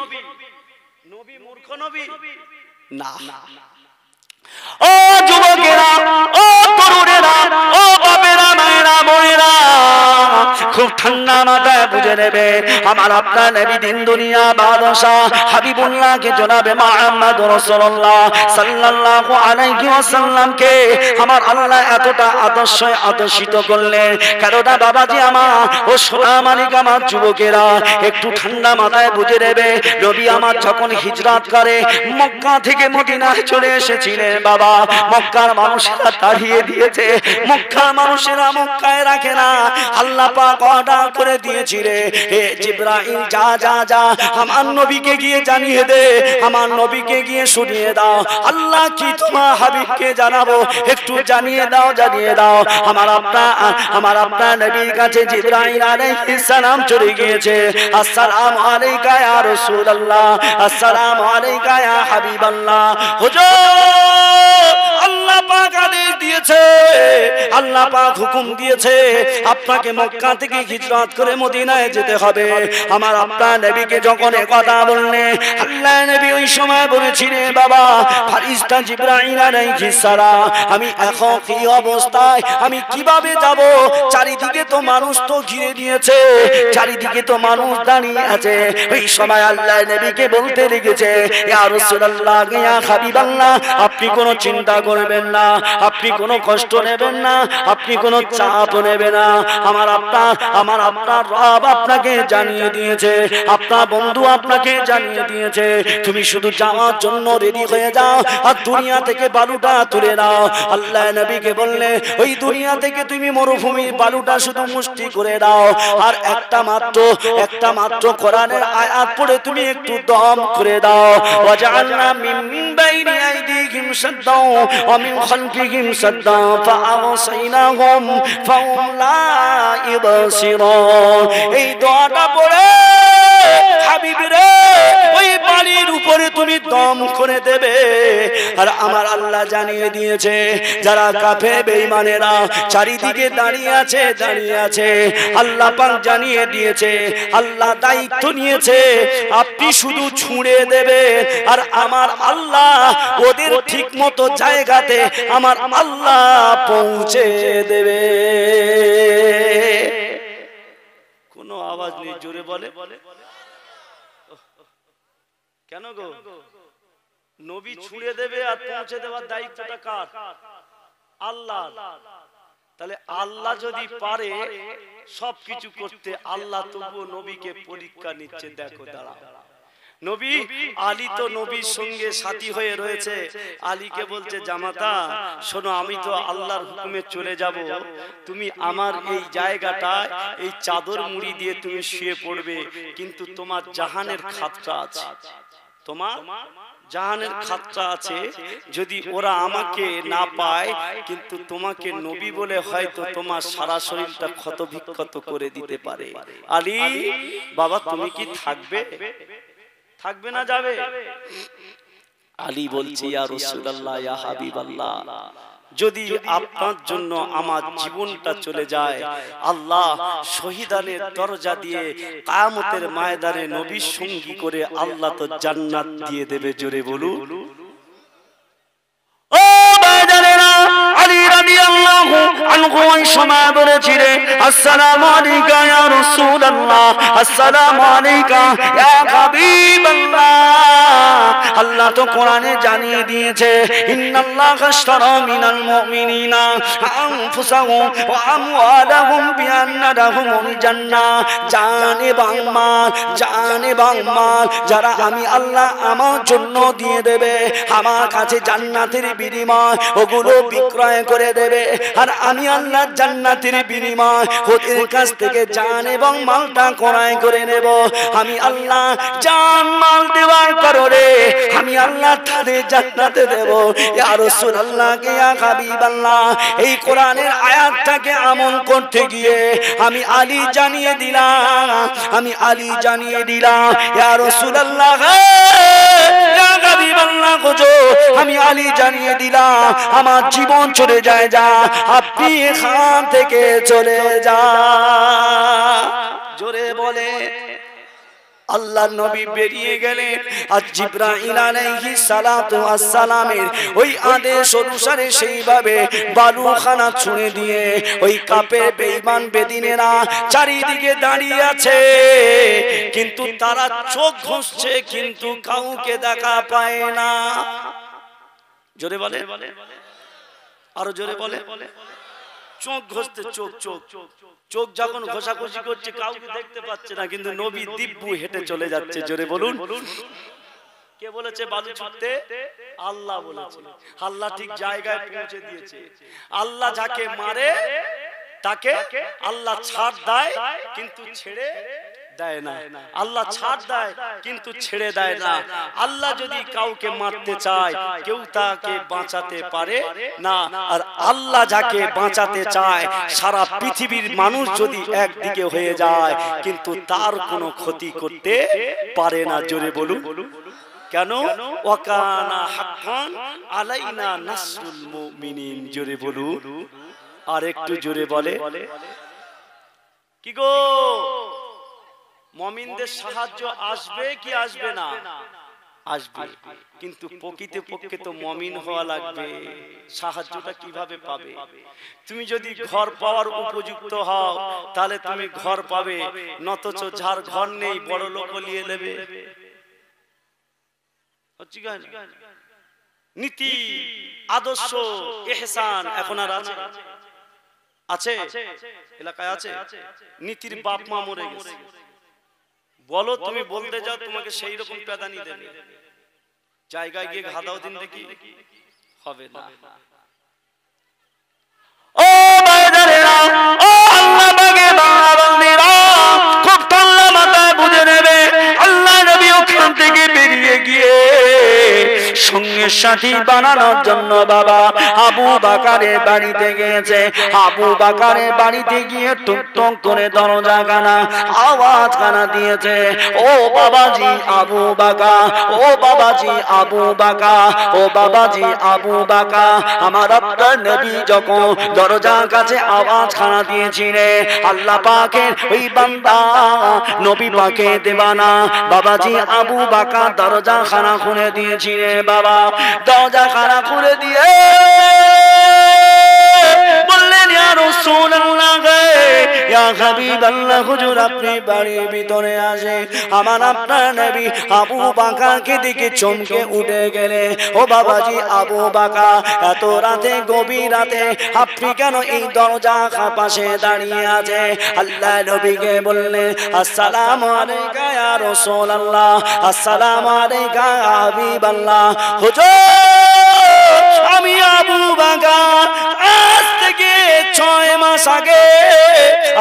নবী মূর্খ নবী না। ও যুবকেরা, ও তরুণেরা, ও বাপেরা, মায়েরা, বোনেরা, খুব ঠান্ডা মাথায় বুঝে নেবে, আমার আপনার নবী দিন দুনিয়া বাদশাহ হাবিবুল্লাহকে জনাবে মুহাম্মদ রাসূলুল্লাহ সাল্লাল্লাহু আলাইহি ওয়াসাল্লামকে আমার আল্লাহ এতটা আদর্শিত করলেন। কারণটা বাবাজি আমার, ও সোনা মানিক আমার যুবকেরা, একটু ঠান্ডা মাথায় বুঝে নেবে, নবী আমার যখন হিজরত করে মক্কা থেকে মদিনায় চলে এসেছিলেন বাবা, মক্কার মানুষেরা তাড়িয়ে দিয়েছে, মক্কার মানুষেরা মক্কায় রাখে না। আল্লাহ পাক অর্ডার করে দিয়েছিলেন, হে জিবরাইল যা যা যা আমার নবীকে গিয়ে জানিয়ে দে, আমার নবীকে গিয়ে শুনিয়ে দাও আল্লাহ কি তোমার হাবিবকে জানাবো, একটু জানিয়ে দাও, জানিয়ে দাও। আমার আপনার নবীর কাছে জিবরাইল আলাইহিস সালাম চলে গিয়েছে, আসসালামু আলাইকা ইয়া রাসূলুল্লাহ, আসসালামু আলাইকা ইয়া হাবিবাল্লাহ। হুজুর আল্লাহ পাক আদেশ দিয়েছে, আল্লাহ পাক হুকুম দিয়েছে, আপনাকে মক্কা থেকে হিজরত করে মদিনায় যেতে হবে। আমার আপনার নবীকে যখন কথা বললেন, আল্লাহ নবী ওই সময় বলেছিলেন, বাবা ফেরেশতা জিবরাইল আলাইহিস সালাম, আমি এখন কি অবস্থায়, আমি কিভাবে যাব? চারিদিকে তো মানুষ তো ঘিরে নিয়েছে, চারিদিকে তো মানুষ দাঁড়িয়ে আছে। ওই সময় আল্লাহ নবীকে বলতে লেগেছে, ইয়া রাসূলুল্লাহ, ইয়া হাবিবাল্লাহ, আপনি কোনো চিন্তা করবেন না, আপনি কোনো কষ্ট নেবেন না, আপনি কোনো চাপ নেবেন না। আমার আপনার রব আপনাকে জানিয়ে দিয়েছে, আপনার বন্ধু আপনাকে জানিয়ে দিয়েছে, তুমি শুধু যাওয়ার জন্য রেডি হয়ে যাও আর দুনিয়া থেকে বালুটা তুলে নাও। আল্লাহ নবীকে বললে, ওই দুনিয়া থেকে তুমি মরুভূমির বালুটা শুধু মুষ্টি করে দাও, আর একটা মাত্র কোরআনের আয়াত পড়ে তুমি একটু দম করে দাও। ওয়াজআলনা মিন বাইনি আইদিহিম সাদ্দাও ওয়া মিন খালফিহিম সাদ্দাও ফাআগশাইনাহুম ফাহুম লা ইবসিরুন। এই দোয়াটা পড়ে হাবিবরে ওই বালির উপরে তুমি দম করে দেবে। আর আমার আল্লাহ জানিয়ে দিয়েছে, যারা কাফের বেঈমানেরা চারিদিকে দাঁড়িয়ে আছে, আল্লাহ পাক জানিয়ে দিয়েছে, আল্লাহ দায়িত্ব নিয়েছে, আপনি শুধু ছুঁড়ে দেবে আর আমার আল্লাহ ওদের ঠিক মতো জায়গাতে আমার আল্লাহ পৌঁছে দেবে। কোনো আওয়াজ নেই, জোরে বলে কেন গো? নবী ছুঁড়ে দেবে আর পৌঁছে দেওয়ার দায়িত্বটা কার? আল্লাহ। তাহলে আল্লাহ যদি পারে সবকিছু করতে, আল্লাহ তবুও নবীকে পরীক্ষা নিচ্ছে। দেখো দাঁড়া, নবী আলী তো নবীর সঙ্গে সাথী হয়ে রয়েছে। আলীকে বলছে জামাতা শোনো, আমি তো আল্লাহর হুকুমে চলে যাব, তুমি আমার এই জায়গাটায় এই চাদর মুড়ি দিয়ে তুমি শুয়ে পড়বে, কিন্তু তোমার জাহানের খাতরা আছে, তোমার জাহানের খাতরা আছে, যদি ওরা আমাকে না পায় কিন্তু তোমাকে নবী বলে হয়তো তোমার সারা শরীরটা ক্ষত বিক্ষত করে দিতে পারে। আলী বাবা তুমি কি থাকবে, থাকবে না যাবে? আলী বলছে ইয়া রাসূলুল্লাহ ইয়া হাবিবাল্লাহ, যদি আপনার জন্য আমার জীবনটা চলে যায়, আল্লাহ শহীদানের দরজা দিয়ে কিয়ামতের ময়দানে নবীর সঙ্গী করে আল্লাহ তো জান্নাত দিয়ে দেবে। জোরে বলুন। ও বাজারেরা, আলী রাদিয়াল্লাহু আনহু ওই সময় বলেছিলেন আসসালামু আলাইকা ইয়া রাসূলুল্লাহ, আসসালামু আলাইকা ইয়া হাবিবাল্লাহ। আল্লাহ তো কোরআনে জানিয়ে দিয়েছে ইন্নাল্লাহা আশতারা মিনাল মুমিনিনা আনফুসাহুম ওয়া আমওয়ালাহুম বিআন্না লাহুমুল জান্নাহ। জান এবং মাল, জান এবং মাল যারা আমি আল্লাহ আমার জন্য দিয়ে দেবে, আমার কাছে জান্নাতের বিনিময় ওগুলো বিক্রয় করে দেবে, আর আমি আল্লাহ জান্নাতের বিনিময় ওদের কাছ থেকে জান এবং মালটা ক্রয় করে নেব। আমি আল্লাহ জান মাল দেওয়ার কারণে আমি আল্লাহ তাদের জান্নাতে দেব। ইয়া রাসূলুল্লাহ ইয়া হাবিবাল্লাহ, এই কোরআনের আয়াতটাকে আমল করতে গিয়ে আমি আলী জানিয়ে দিলাম, আমি আলী জানিয়ে দিলাম ইয়া রাসূলুল্লাহ ইয়া হাবিবাল্লাহ গো, আমি আলী জানিয়ে দিলাম আমার জীবন চলে যায়, যা আপনি এখান থেকে চলে যা। জোরে বলে। আল্লাহ নবী বেরিয়ে গেলেন, আর জিবরাইল আলাইহিস সালাতু ওয়াস সালামের ওই আদেশ অনুসারে সেইভাবে বালুখানা ছুঁড়ে দিয়ে ওই কাপের বেঈমান বেদিনেরা চারিদিকে দাঁড়িয়ে আছে, কিন্তু তারা চোখ ঘষছে কিন্তু কাউকে দেখা পায় না। জোরে বলে, আরো জোরে বলে। চোখ ঘষতে, চোখ চোখ চোখ যখন ঘষাঘষি করছে কাউকে দেখতে পাচ্ছে না, কিন্তু নবী দিব্যু হেঁটে চলে যাচ্ছে। জোরে বলুন। কে বলেছে বালু ছুটতে? আল্লাহ বলেছে। আল্লাহ ঠিক জায়গায় পৌঁছে দিয়েছে। আল্লাহ যাকে মারে তাকে আল্লাহ ছাড় দেয় কিন্তু ছেড়ে দেয় না। আল্লাহ ছাড় দেয় কিন্তু ছেড়ে দেয় না। আল্লাহ যদি কাউকে মারতে চায় কেউ তাকে বাঁচাতে পারে না, আর আল্লাহ যাকে বাঁচাতে চায় সারা পৃথিবীর মানুষ যদি একদিকে হয়ে যায় কিন্তু তার কোনো ক্ষতি করতে পারে না। জোরে বলুন। কেন? ওয়াকানা হাক্কান আলাইনা নাসরুল মুমিনিন। জোরে বলুন। আর একটু জোরে বলে। কি গো, মুমিনদের সাহায্য আসবে কি আসবে না? আসবে, কিন্তু প্রকৃতপক্ষে তো মুমিন হওয়া লাগবে। সাহায্যটা কিভাবে পাবে? তুমি যদি ঘর পাওয়ার উপযুক্ত হও তাহলে তুমি ঘর পাবে, নতচ যার ঘর নেই বড় লোক নিয়ে নেবে। নীতি, আদর্শ, ইহসান এখন আর আছে? আছে এলাকায় আছে? নীতির বাপ মা মরে গেছে, বলো তুমি বলতে যাও তোমাকে সেই রকম পেদানি দেবে, জায়গায় গিয়ে ঘাদাও দিন দেখি, হবে না। ও বাজারেরা, ও আল্লাহ বাগে বান্দিরা, খুব ঠান্ডা মাথায় বুঝে নেবে আল্লাহ নবী ওখান থেকে বেরিয়ে গিয়ে সঙ্গে সাথী বানানোর জন্য বাবা আবু বাকারের বাড়িতে গিয়েছে। আবু বাকারের বাড়িতে গিয়ে টুকটুক করে দরজা কানা আওয়াজ কানা দিয়েছে। ও বাবাজি আবু বাকা, ও বাবাজি আবু বাকা, ও বাবাজি আবু বাকা। আমার আপনার নবী যখন দরজার কাছে আওয়াজ খানা দিয়েছিলেন, আল্লাহ পাকের ওই বান্দা নবী পাকে দেবানা বাবাজি আবু বাকা দরজা খানা খুলে দিয়েছিলেন। বাবা দরজা খানা খুলে দিয়ে বললেন ইয়া রাসূলুল্লাহ, ইয়া হাবিবাল্লাহ হুজুর আপনি বাড়ির ভিতরে আসে আমার আপনার নবী আবু বকরকে দেখে চমকে উঠে গেলে ও বাবাজি আবু বকর এত রাতে গভীর রাতে আপনি কেন এই দরজা পাশে দাঁড়িয়ে আছে আল্লাহ নবীকে বললেন আসসালামু আলাইকা ইয়া রাসূলুল্লাহ আসসালামু আলাইকা ইয়া হাবিবাল্লাহ হুজুর আমি আবু বকর আজ থেকে 6 মাস আগে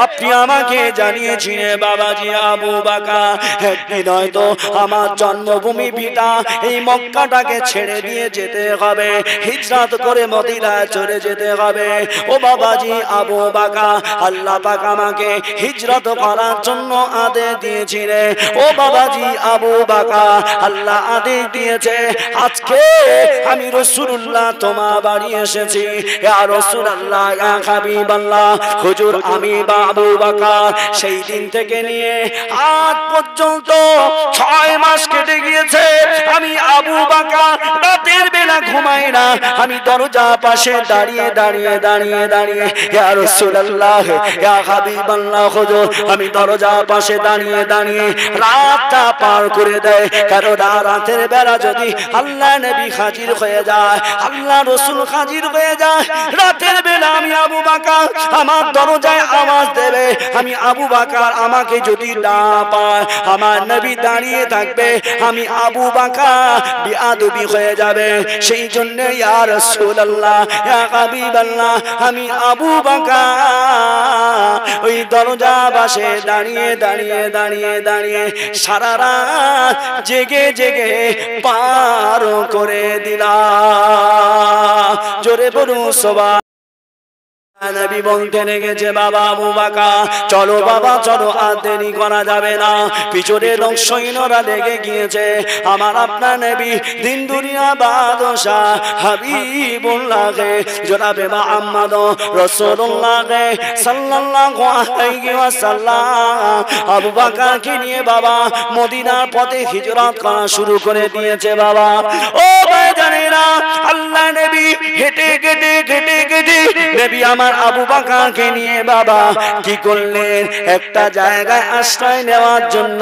আপনি আমাকে জানিয়েছিলেন বাবাজি আবু বকর একদিন হয়তো আমার জন্মভূমি ভিটা এই মক্কাটাকে ছেড়ে দিয়ে যেতে হবে হিজরত করে মদিনায় চলে যেতে হবে ও বাবাজি আবু বকর আল্লাহ পাক আমাকে হিজরত করার জন্য আদেশ দিয়েছিলেন ও বাবাজি আবু বকর আল্লাহ আদেশ দিয়েছে আজকে আমি রাসূলুল্লাহ তোমার বাড়ি এসেছি ইয়া রাসূলুল্লাহ ইয়া হাবিবাল্লাহ হুজুর আমি আবু বকর সেই দিন থেকে নিয়ে আজ পর্যন্ত 6 মাস কেটে গিয়েছে আমি আবু বকর রাতের বেলা ঘুমাই না আমি দরজা পাশে দাঁড়িয়ে দাঁড়িয়ে দাঁড়িয়ে দাঁড়িয়ে ইয়া রাসূলুল্লাহ ইয়া হাবিবাল্লাহ হুজুর আমি দরজা পাশে দাঁড়িয়ে দাঁড়িয়ে রাতটা পার করে দেয় কারণ রাতের বেলা যদি আল্লাহ নবী হাজির হয়ে যায় আল্লাহ রাসূল হাজির হয়ে যায় রাতের বেলা আমি আবু বকর আমার দরজায় আওয়াজ দেবে আমি আবু বকর আমাকে যদি না পায় আমার নবী দাঁড়িয়ে থাকবে আমি আবু বকর বেয়াদবি হয়ে যাবে সেই জন্য ইয়া রাসূলুল্লাহ ইয়া হাবিবাল্লাহ আমি আবু বকর ওই দরজা পাশে দাঁড়িয়ে দাঁড়িয়ে দাঁড়িয়ে দাঁড়িয়ে সারা রাত জেগে জেগে পার করে দিলাম জোরে বলুন সুবহান নবী বলতে লেগেছে বাবা আবু বকর চলো বাবা চলো আর দেরি করা যাবে না পিছনে লোক সৈন্যরা লেগে গিয়েছে আমার আপনার নবী দিন দুনিয়া বাদশাহ হাবিবুল্লাহ জনাবে মুহাম্মদ রাসূলুল্লাহ সাল্লাল্লাহু আলাইহি ওয়াসাল্লাম আবু বকরকে নিয়ে বাবা মদিনার পথে হিজরত করা শুরু করে দিয়েছে বাবা ও ভাইজানেরা আল্লাহ নবী হেঁটে হেঁটে হেঁটে হেঁটে নবী আমার আবু বকরকে নিয়ে বাবা কি করলেন একটা জায়গায় আশ্রয় নেওয়ার জন্য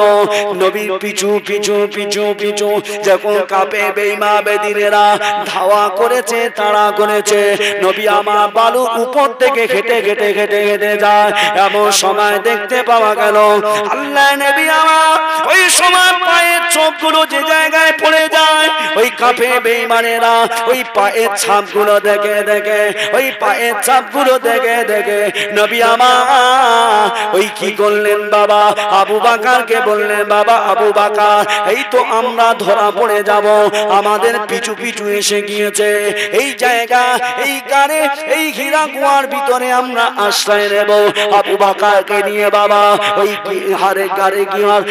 নবীর পিছু পিছু পিছু পিছু যখন কাপে বেঈমান বেদিনেরা ধাওয়া করেছে তাড়া করেছে নবী আমার বালুর উপর থেকে হেঁটে হেঁটে হেঁটে হেঁটে যায় এমন সময় দেখতে পাওয়া গেল আল্লাহ নবী আমার ওই সময় পায়ের চোখগুলো যে জায়গায় পড়ে যায় ওই কাপে বেঈমানেরা ওই পায়ের ছাপগুলো দেখে দেখে ওই পায়ের ছাপগুলো দেখে দেখে নবী আমার ওই কি করলেন বাবা আবু বকরকে বললেন বাবা আবু বকর এই তো আমরা ধরা পড়ে যাব আমাদের পিছু পিছু এসে গিয়েছে এই জায়গা এই গাড়ে এই হীরা কুয়ার ভিতরে আমরা আশ্রয় নেব আবু বকরকে নিয়ে বাবা ওই হারে গাড়ে গিয়ার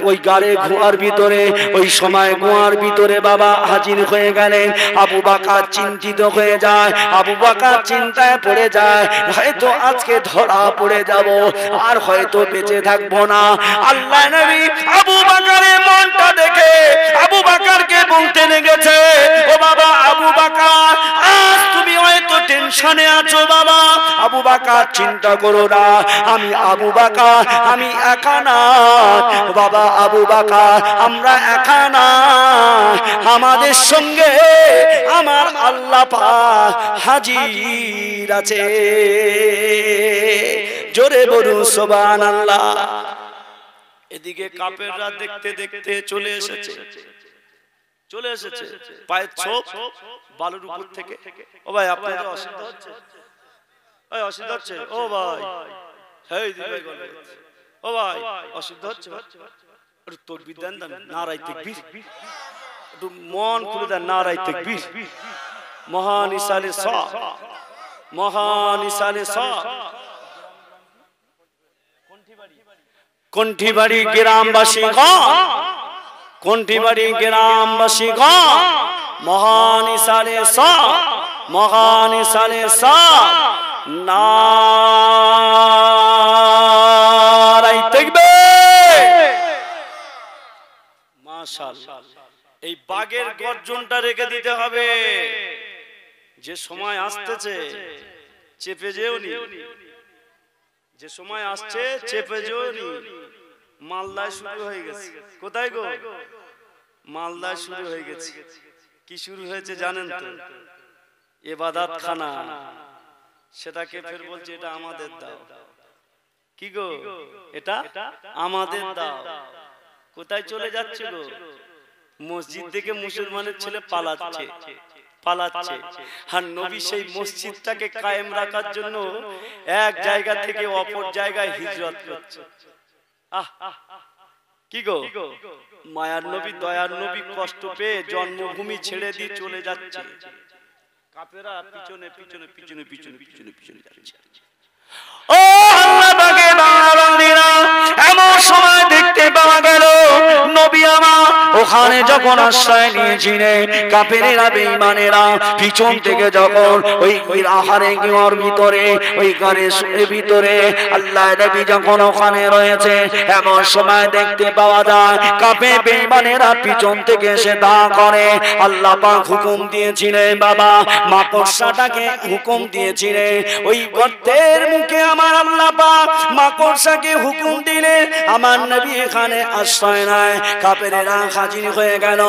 ওই গাড়ে কুয়ার ভিতরে ওই সময় কুয়ার ভিতরে বাবা হাজির হয়ে গেলেন আবু বকর চিন্তিত হয়ে যায় আবু বকর চিন্তায় পড়ে যায় হয়তো আজকে ধরা পড়ে যাব আর হয়তো বেঁচে থাকবো না আল্লাহ নবী আবু বকরের মনটা দেখে আবু বকরকে বলতে লেগেছে ও বাবা আবু বকর আজ তুমি হয়তো টেনশনে আছো বাবা আবু বকর চিন্তা করো না আমি আবু বকর আমি একা না বাবা আবু বকর আমরা একা না আমাদের সঙ্গে আমার আল্লাহ পাক হাজির আছে জোরে বলুন সুবহানাল্লাহ এদিকে কাফেররা দেখতে দেখতে চলে এসেছে পায়ের ছোপ বালুর উপর থেকে ও ভাই আপনাদের অসুবিধা হচ্ছে এই অসুবিধা হচ্ছে ও ভাই এই দিবে ও ভাই অসুবিধা হচ্ছে একটু তাকবীর দেন নারায়ে তাকবীর একটু মন খুলে দেন নারায়ে তাকবীর মহান ইসালে সা মহান ইসালে সা কণ্ঠিবাড়ি গ্রামবাসী কণ্ঠিবাড়ি গ্রামবাসী মহান ইসালে সা মহান ইসালে সা নারায়ে তাকবীর মাশাআল্লাহ এই বাগের গর্জনটা রেখে দিতে হবে যে সময় আসতেছে চেপে যেওনি যে সময় আসছে চেপে জোরি মালদায় শুরু হয়ে গেছে। কোথায় গো? মালদায় শুরু হয়ে গেছে। কি শুরু হয়েছে জানেন তো? ইবাদত খানা। সেটাকে ফের বলছে এটা আমাদের দাও। কি গো? এটা আমাদের দাও। কোথায় চলে যাচ্ছে গো? মসজিদ থেকে মুসলমানের ছেলে পালাচ্ছে পালাচ্ছে। আর নবী সেই মসজিদটাকে কায়েম রাখার জন্য এক জায়গা থেকে অপর জায়গায় হিজরত করছে। কি গো? মায়ার নবী দয়ার নবী কষ্ট পেয়ে জন্মভূমি ছেড়ে দিয়ে চলে যাচ্ছে। কাফেররা পিছনে পিছনে পিছনে পিছনে পিছনে পিছনে যাচ্ছে। ও আল্লাহ পাকের বান্দারা, এমন সময় দেখতে পাওয়া গেল নবী আমার ওখানে যখন আশ্রয় নিয়েছিলেন, কাফেরেরা বেঈমানেরা পিছন থেকে যখন ওই আহারে গিওর ভিতরে ওই গানের ভিতরে আল্লাহ নবী যখন ওখানে রয়েছে, এমন সময় দেখতে পাওয়া যায় কাফের বেঈমানেরা পিছন থেকে এসে দা করে। আল্লাহ পাক হুকুম দিয়েছিলেন, বাবা মাকড়সাটাকে হুকুম দিয়েছিলেন ওই গর্তের মুখে আমার আল্লাহ পাক মাকড়সাকে হুকুম দিলেন আমার নবী এখানে আশ্রয় নেয়। কাফেরেরা হাজির হয়ে গেল,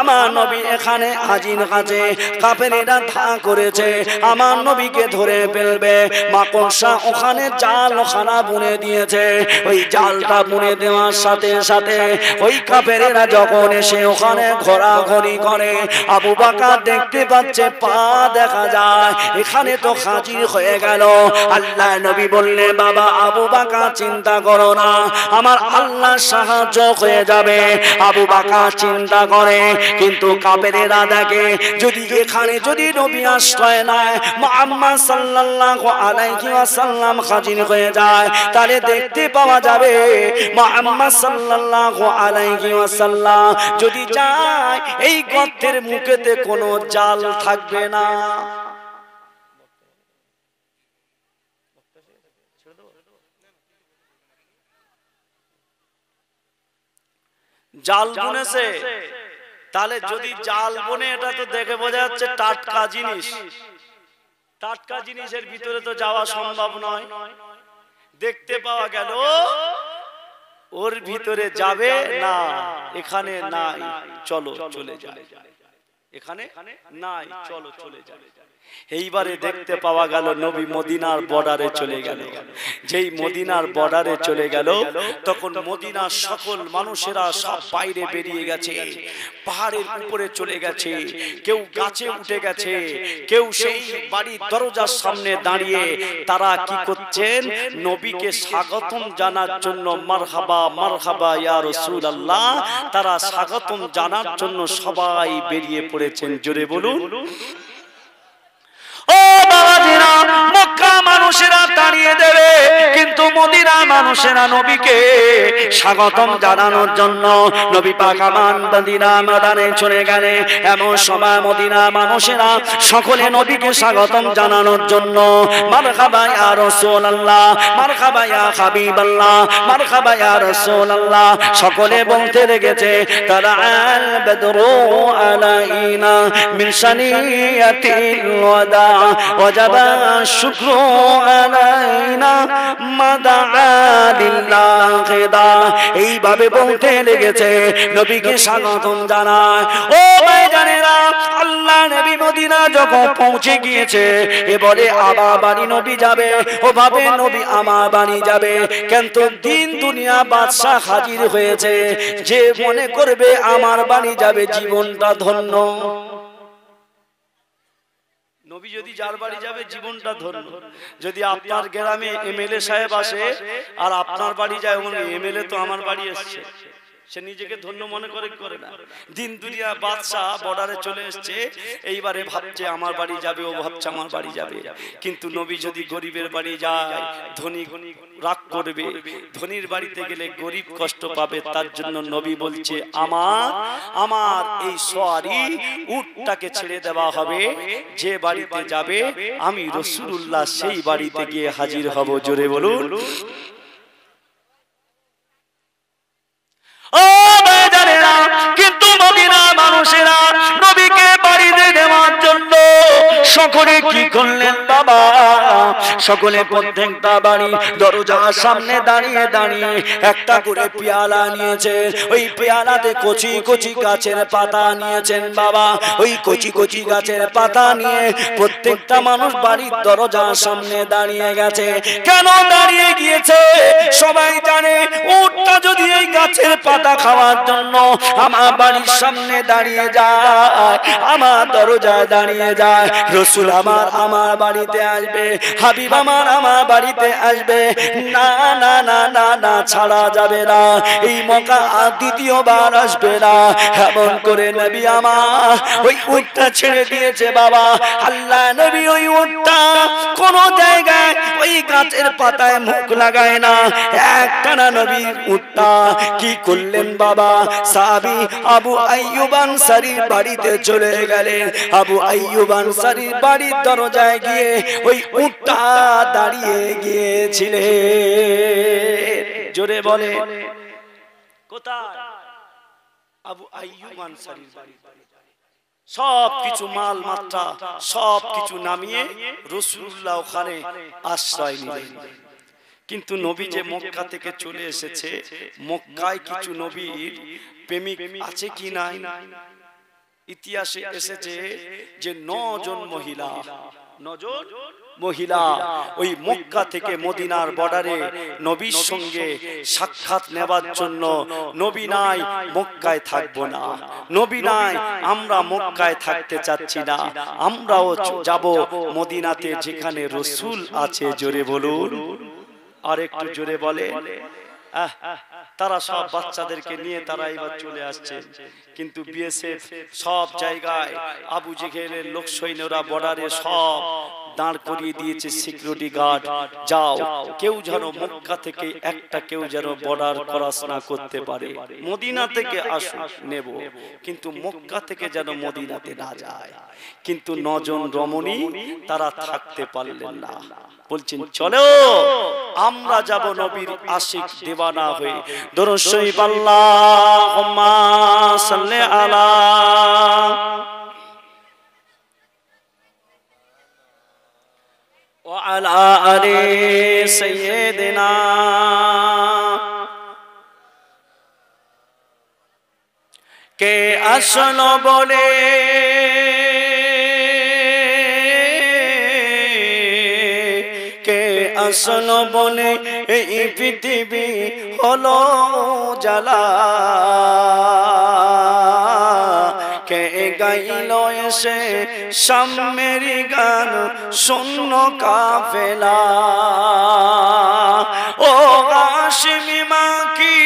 আমার নবী এখানে হাজির আছে। কাফেরেরা ধা করেছে আমার নবীকে ধরে ফেলবে। মাকড়সা ওখানে জালখানা বুনে দিয়েছে। ওই জালটা বুনে দেওয়ার সাথে সাথে ওই কাফেরেরা যখন এসে ওখানে ঘোরাঘুরি করে, আবু বকর দেখতে পাচ্ছে পা দেখা যায়, এখানে তো হাজির হয়ে গেল। আল্লাহ নবী বললেন, বাবা আবু বকর চিন্তা করো না, আমার আল্লাহ সাহায্য হয়ে যাবে। আবু বকর চিন্তা করে, কিন্তু কাফেরেরা দেখে যদি এখানে যদি নবী আশ্রয় নেয়, মুহাম্মদ সাল্লাল্লাহু আলাইহি ওয়াসাল্লাম হাজির হয়ে যায়, তাহলে দেখতে পাওয়া যাবে মুহাম্মদ সাল্লাল্লাহু আলাইহি ওয়াসাল্লাম যদি যায় এই গর্তের মুখেতে কোনো জাল থাকবে না। জাল বুনেছে, তাহলে যদি জাল বনে এটা তো দেখে বোঝা যাচ্ছে টাটকা জিনিস। টাটকা জিনিসের ভিতরে তো যাওয়া সম্ভব নয়। দেখতে পাওয়া গেল ওর ভিতরে যাবে না, এখানে নাই, চলো চলে যায়। এখানে নাই, চলো চলে যায়। এইবারে দেখতে পাওয়া গেল নবী মদিনার বর্ডারে চলে গেল। যেই মদিনার বর্ডারে চলে গেল, তখন মদিনার সকল মানুষেরা সব বাইরে বেরিয়ে গেছে, পাহাড়ের উপরে চলে গেছে, কেউ গাছে উঠে গেছে, কেউ সেই বাড়ির দরজার সামনে দাঁড়িয়ে তারা কি করছেন, নবীকে স্বাগতম জানার জন্য মারহাবা মারহাবা ইয়া রাসূলুল্লাহ, তারা স্বাগতম জানার জন্য সবাই বেরিয়ে পড়েছেন। জোরে বলুন। ও বাবাজিরা, মক্কা মানুষেরা তাড়িয়ে দেবে, কিন্তু মদিনা মানুষেরা নবীকে স্বাগতম জানানোর জন্য নবী পাক আমার মদিনা ময়দানে চলে গেলে, এমন সময় মদিনা মানুষেরা সকলে নবীকে স্বাগতম জানানোর জন্য মারহাবা ইয়া রাসূলুল্লাহ, মারহাবা ইয়া হাবিবাল্লাহ, মারহাবা ইয়া রাসূলুল্লাহ সকলে বলতে লেগেছে। তারা আল বদরু আলাইনা মিন সানিয়াতিল ওয়াদা وجب الشكر علينا مدعا لله خدا। এইভাবে বলতে লেগেছে, নবীকে স্বাগতম জানায়। ও ভাইজানেরা, আল্লাহ নবী মদিনা যখন পৌঁছে গিয়েছে, এ বলে আমার বাড়ি নবী যাবে, ও ভাবে নবী আমার বাড়ি যাবে। কিন্তু দিন দুনিয়া বাদশা হাজির হয়েছে, যে মনে করবে আমার বাড়ি যাবে জীবনটা ধন্য। নবী যদি যার বাড়ি যাবে জীবনটা ধন্য। যদি আপনার গ্রামে এমএলএ সাহেব আসে আর আপনার বাড়ি যায়, এমএলএ তো আমার বাড়ি এসছে, সে নিজেকে ধন্য মনে করে না। দিন দুনিয়া বাদশাহ বর্ডারে চলে এসছে, এইবারে ভাবছে আমার বাড়ি যাবে, ও ভাবছে আমার বাড়ি যাবে। কিন্তু নবী যদি গরিবের বাড়ি যায়, ধনী রাগ করবে, ধনীর বাড়িতে গেলে গরিব কষ্ট পাবে। তার জন্য নবী বলছে, আমার এই সওয়ারি উটটাকে ছেড়ে দেওয়া হবে, যে বাড়িতে যাবে আমি রাসূলুল্লাহ সেই বাড়িতে গিয়ে হাজির হব। জোরে বলুন। কিন্তু মদিনা মানুষেরা নবীকে বাড়িতে দেওয়ার জন্য সকলে কি করলেন বাবা, সকলে প্রত্যেকটা বাড়ি দরজার সামনে দাঁড়িয়ে দাঁড়িয়ে একটা করে পেয়ালা নিয়েছে। ওই পেয়ালাতে কচি কচি গাছের পাতা নিয়েছেন বাবা। ওই কচি কচি গাছের পাতা নিয়ে প্রত্যেকটা মানুষ বাড়ির দরজার সামনে দাঁড়িয়ে গেছে। কেন দাঁড়িয়ে গিয়েছে? সবাই জানে উটটা যদি এই গাছের পাতা খাওয়ার জন্য আমার বাড়ির সামনে দাঁড়িয়ে যায়, আমার দরজায় দাঁড়িয়ে যায়, রসুল আমার বাড়িতে আসবে, হাবিব আমার বাড়িতে আসবে, না না না না না, ছাড়া যাবে না, এই মৌকা আর দ্বিতীয়বার আসবে না। এমন করে নবী আমার ওই উটটা ছেড়ে দিয়েছে বাবা। আল্লাহ নবী ওই উটটা কোন জায়গায় ওই গাছের পাতায় মুখ লাগায় না, একটানা নবী উটটা কি করলেন বাবা, সাহাবী আবু আইয়ুব আনসারীর বাড়িতে চলে গেলেন। আবু আইয়ুব আনসারীর বাড়ির দরজায় গিয়ে ওই উটটা দাঁড়িয়ে গিয়েছিলেন। জোরে বলে কোথায়? আবু আইয়ুব আনসারীর বাড়ি। সব কিছু মাল মাত্রা সব কিছু নামিয়ে রাসূলুল্লাহ ওখানে আশ্রয় নিলেন। কিন্তু নবী যে মক্কা থেকে চলে এসেছে, মক্কায় কিছু নবীর প্রেমিক আছে কি নাই? ইতিহাসে এসেছে যে 9 জন মহিলা, 9 জন মহিলা ওই মক্কা থেকে মদিনার বর্ডারে নবীর সঙ্গে সাক্ষাৎ নেবার জন্য, নবী নাই মক্কায় থাকবো না, নবী নাই আমরা মক্কায় থাকতে চাচ্ছি না, আমরাও যাব মদিনাতে যেখানে রাসূল আছে। জোরে বলুন, আর একটু জোরে বলে। তারা সব বাচ্চাদেরকে নিয়ে তারা এবার চলে আসছে। কিন্তু বিএসএফ সব জায়গায় আবু জেহেলের লোক সৈন্যরা বর্ডারে সব দাঁড় করিয়ে দিয়েছে, সিকিউরিটি গার্ড। যাও, কেউ যেন মক্কা থেকে একটা কেউ যেন বর্ডার ক্রস না করতে পারে। মদিনা থেকে আসুন নেব, কিন্তু মক্কা থেকে যেন মদিনাতে না যায়। কিন্তু 9 জন রমণী তারা থাকতে পারলেন না, বলছেন চলো আমরা যাব নবীর আশিক দেওয়ানা হয়ে। দরুদ শরীফ আল্লাহুম্মা সাল্লি আলা ওয়া আলা আলি সাইয়্যিদিনা। কে আসলো বলে আসলো বলে এই পৃথিবী হলো জ্বালা, কে গাইল এসে সামের গান শূন্য কাফেলা। ও হাশিমি মাকি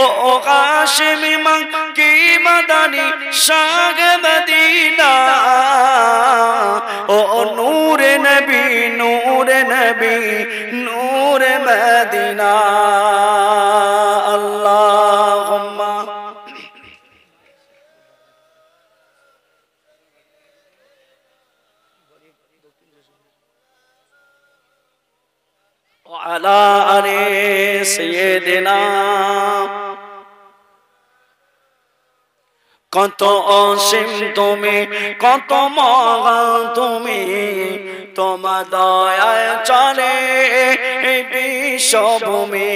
ও হাশিমি মাকি মাদানী শাহ মদিনা। ও নূরে নবী নূরে নবী নূরে মদিনা। আল্লাহুম্মা ওয়া আলা আলি সাইয়্যিদিনা। কত অসীম তুমি, কত মহান তুমি, তোমার দয়ায় চলে বিশ্বভূমি।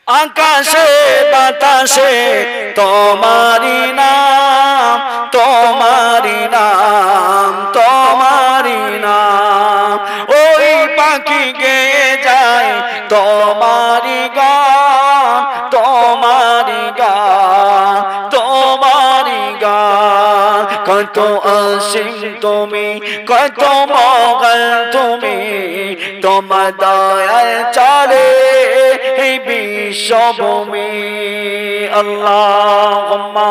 আকাশে বাতাসে তোমারি নাম, তোমারি নাম, তোমারি নাম। ওই পাখি গেয়ে যায় তোমারি গান, তোমারি গান, তোমারি গান। কত অসীম তুমি, কত মহান তুমি, তোমার দয়ায় চলে বিশ্বভূমি। আল্লাহুম্মা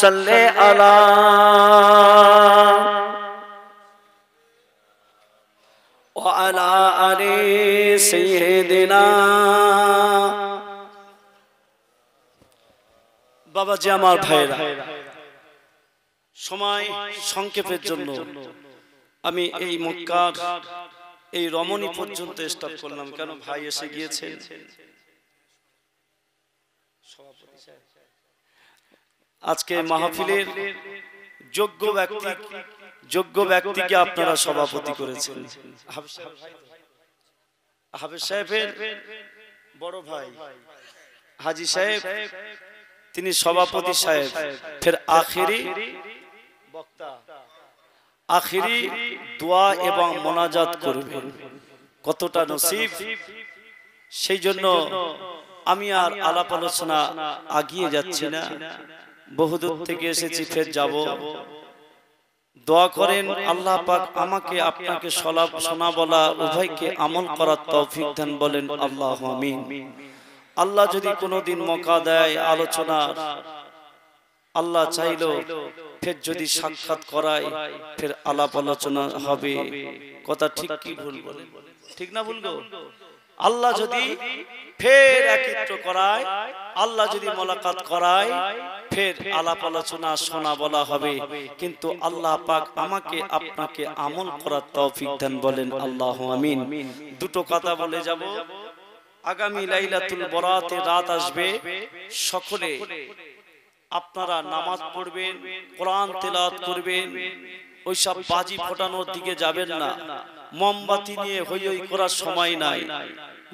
সাল্লি আলা ওয়া আলা আলি সাইয়্যিদিনা। বাবাজি আমার ভাইরা, সময় সংক্ষেপের জন্য আমি এই মক্কার এই রমণী পর্যন্ত স্টপ করলাম। কেন ভাই এসে গিয়েছেন, সভাপতি আজকে মাহফিলের যোগ্য ব্যক্তিকে আপনারা সভাপতি করেছেন। হাফেজ সাহেবের বড় ভাই হাজী সাহেব, তিনি সভাপতি সাহেব। ফের আখেরি বক্তা আখেরি দোয়া এবং মোনাজাত করবেন। কতটা নসিব, সেই জন্য আমি আর আলাপ আলোচনা আগিয়ে যাচ্ছি না। বহুদূর থেকে এসেছি, ফের যাব। দোয়া করেন আল্লাহ পাক আমাকে আপনাকে শোনা বলা উভয়কে আমল করার তৌফিক দান, বলেন আল্লাহু আমিন। আল্লাহ যদি কোনোদিন মৌকা দেয় আলোচনার, আল্লাহ চাইলো ফের যদি সাক্ষাৎ করায়, ফের আলাপ আলোচনা হবে। কথা ঠিক কি ভুল বলেন? ঠিক না ভুল গো? আল্লাহ যদি ফের একত্র করায়, আল্লাহ যদি মোলাকাত করায়, ফের আলাপ আলোচনা শোনা বলা হবে। কিন্তু আল্লাহ পাক আমাকে আপনাকে আমল করার তৌফিক দেন, বলেন আল্লাহু আমিন। দুটো কথা বলে যাব। আগামী লাইলাতুল বরাতের রাত আসবে, সকলে আপনারা নামাজ পড়বেন, কোরআন তেলাওয়াত করবেন। ওইসব বাজি ফোটানোর দিকে যাবেন না, মোমবাতি নিয়ে হই হই করার সময় নাই।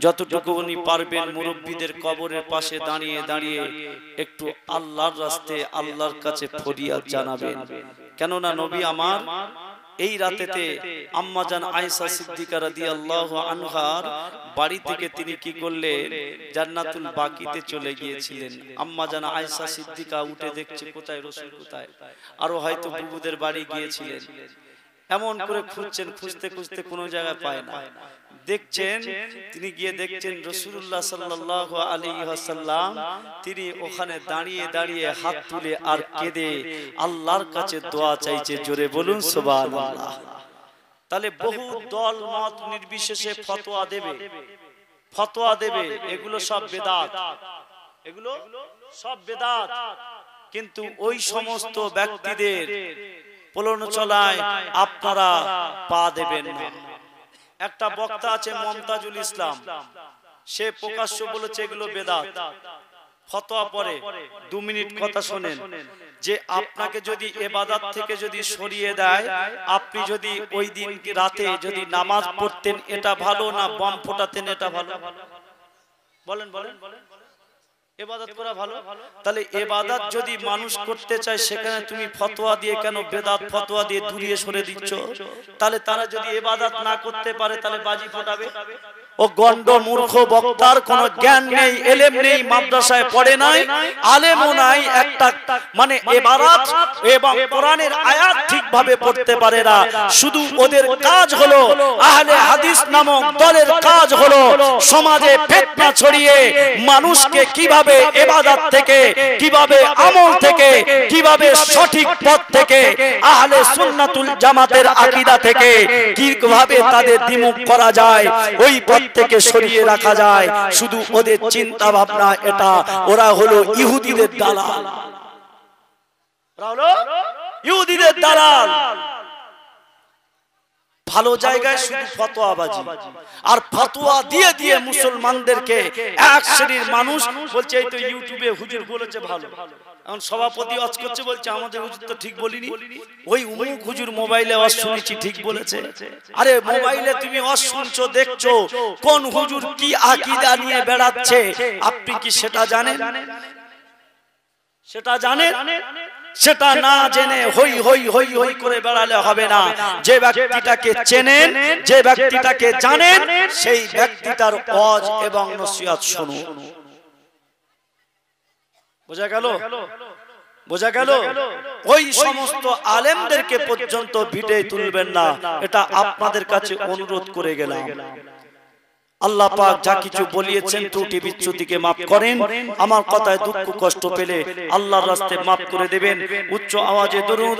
যতটুকু উনি পারবেন মুরব্বীদের কবরের পাশে দাঁড়িয়ে দাঁড়িয়ে একটু আল্লাহর রাস্তে আল্লাহর কাছে ফরিয়াদ জানাবেন। কেননা নবী আমার এই রাতেতে আম্মাজান আয়েশা সিদ্দিকা রাদিয়াল্লাহু আনহার বাড়ি থেকে তিনি কি করলেন? জান্নাতুল বাকিতে চলে গিয়েছিলেন। আম্মাজান আয়েশা সিদ্দিকা উঠে দেখছে কোথায় রাসূল, কোথায়। আরো হয়তো বুবুদের বাড়ি গিয়েছিলেন। এমন করে খুঁজছেন, খুঁজতে খুঁজতে কোনো জায়গায় পায় না। দেখছেন, তিনি গিয়ে দেখছেন রাসূলুল্লাহ সাল্লাল্লাহু আলাইহি ওয়াসাল্লাম তিনি ওখানে দাঁড়িয়ে দাঁড়িয়ে হাত তুলে আর কেঁদে আল্লাহর কাছে দোয়া চাইছে। জোরে বলুন সুবহানাল্লাহ। তাহলে বহু দল মত নির্বিশেষে ফতোয়া দেবে, এগুলো সব বেদাত, এগুলো সব বেদাত। কিন্তু ওই সমস্ত ব্যক্তিদের প্রলোচনায় আপনারা পা দেবেন না। একটা বক্তা আছে মমতাজুল ইসলাম, সে প্রকাশ্য বলেছে এগুলো বেদাত। ফতোয়া পড়ে 2 মিনিট কথা শোনেন, যে আপনাকে যদি ইবাদত থেকে যদি সরিয়ে দেয়, আপনি যদি ওই দিন রাতে যদি নামাজ পড়তেন এটা ভালো, না বম ফোটাতেন এটা ভালো? বলেন বলেন। ইবাদত করা ভালো? তাহলে ইবাদত যদি মানুষ করতে চায়, সেখানে তুমি ফতোয়া দিয়ে কেন বেদাত ফতোয়া দিয়ে দূরিয়ে সরে দিচ্ছ? তাহলে তারা যদি ইবাদত না করতে পারে, তাহলে বাজি ফোটাবে। ও গন্ড মূর্খ বক্তার কোনো জ্ঞান নেই, ইলম নেই, মাদ্রাসায় পড়ে নাই, আলেমও নাই, একটা মানে ইবাদত এবং কোরআনের আয়াত ঠিকভাবে পড়তে পারে না। শুধু ওদের কাজ হলো, আহলে হাদিস নামক দলের কাজ হলো সমাজে ফিতনা ছড়িয়ে মানুষকে কিভাবে ইবাদত থেকে, কিভাবে আমল থেকে, কিভাবে সঠিক পথ থেকে, আহলে সুন্নাতুল জামাতের আকীদা থেকে কিভাবে তাদের দ্বিমুখ করা যায়, ওই পথ থেকে সরিয়ে রাখা যায়। শুধু ওদের চিন্তা ভাবনা এটা। ওরা হলো ইহুদিদের দালাল, ইহুদিদের দালাল। ভালো জায়গায় শুধু ফতোয়াবাজি, আর ফতোয়া দিয়ে দিয়ে মুসলমানদেরকে এক শ্রেণীর মানুষ বলছে এই তো ইউটিউবে হুজুর বলেছে ভালো। এখন সভাপতি ওয়াজ করছে, বলছে আমাদের হুজুর তো ঠিক বলিনি, ওই অমুক হুজুর মোবাইলে ওয়াজ শুনেছি ঠিক বলেছে। আরে মোবাইলে তুমি ওয়াজ শুনছো, দেখছো, কোন হুজুর কি আকীদা নিয়ে বেড়াচ্ছে আপনি কি সেটা জানেন? সেটা জানেন? সেটা না জেনে হই হই হই হই করে বেড়ালে হবে না। যে ব্যক্তিটাকে চেনেন, যে ব্যক্তিটাকে জানেন, সেই ব্যক্তিটার ওয়াজ এবং নসিহত শুনুন। বোঝা গেল? বোঝা গেল? ওই সমস্ত আলেমদেরকে পর্যন্ত ভিড়ে তুলবেন না, এটা আপনাদের কাছে অনুরোধ করে গেলাম। আল্লাহ পাক যা কিছু বলিয়েছেন ত্রুটি বিচ্যুতিকে মাফ করেন। আমার কথায় দুঃখ কষ্ট পেলে আল্লাহর রাস্তায় মাফ করে দেবেন। উচ্চ আওয়াজে দরুদ।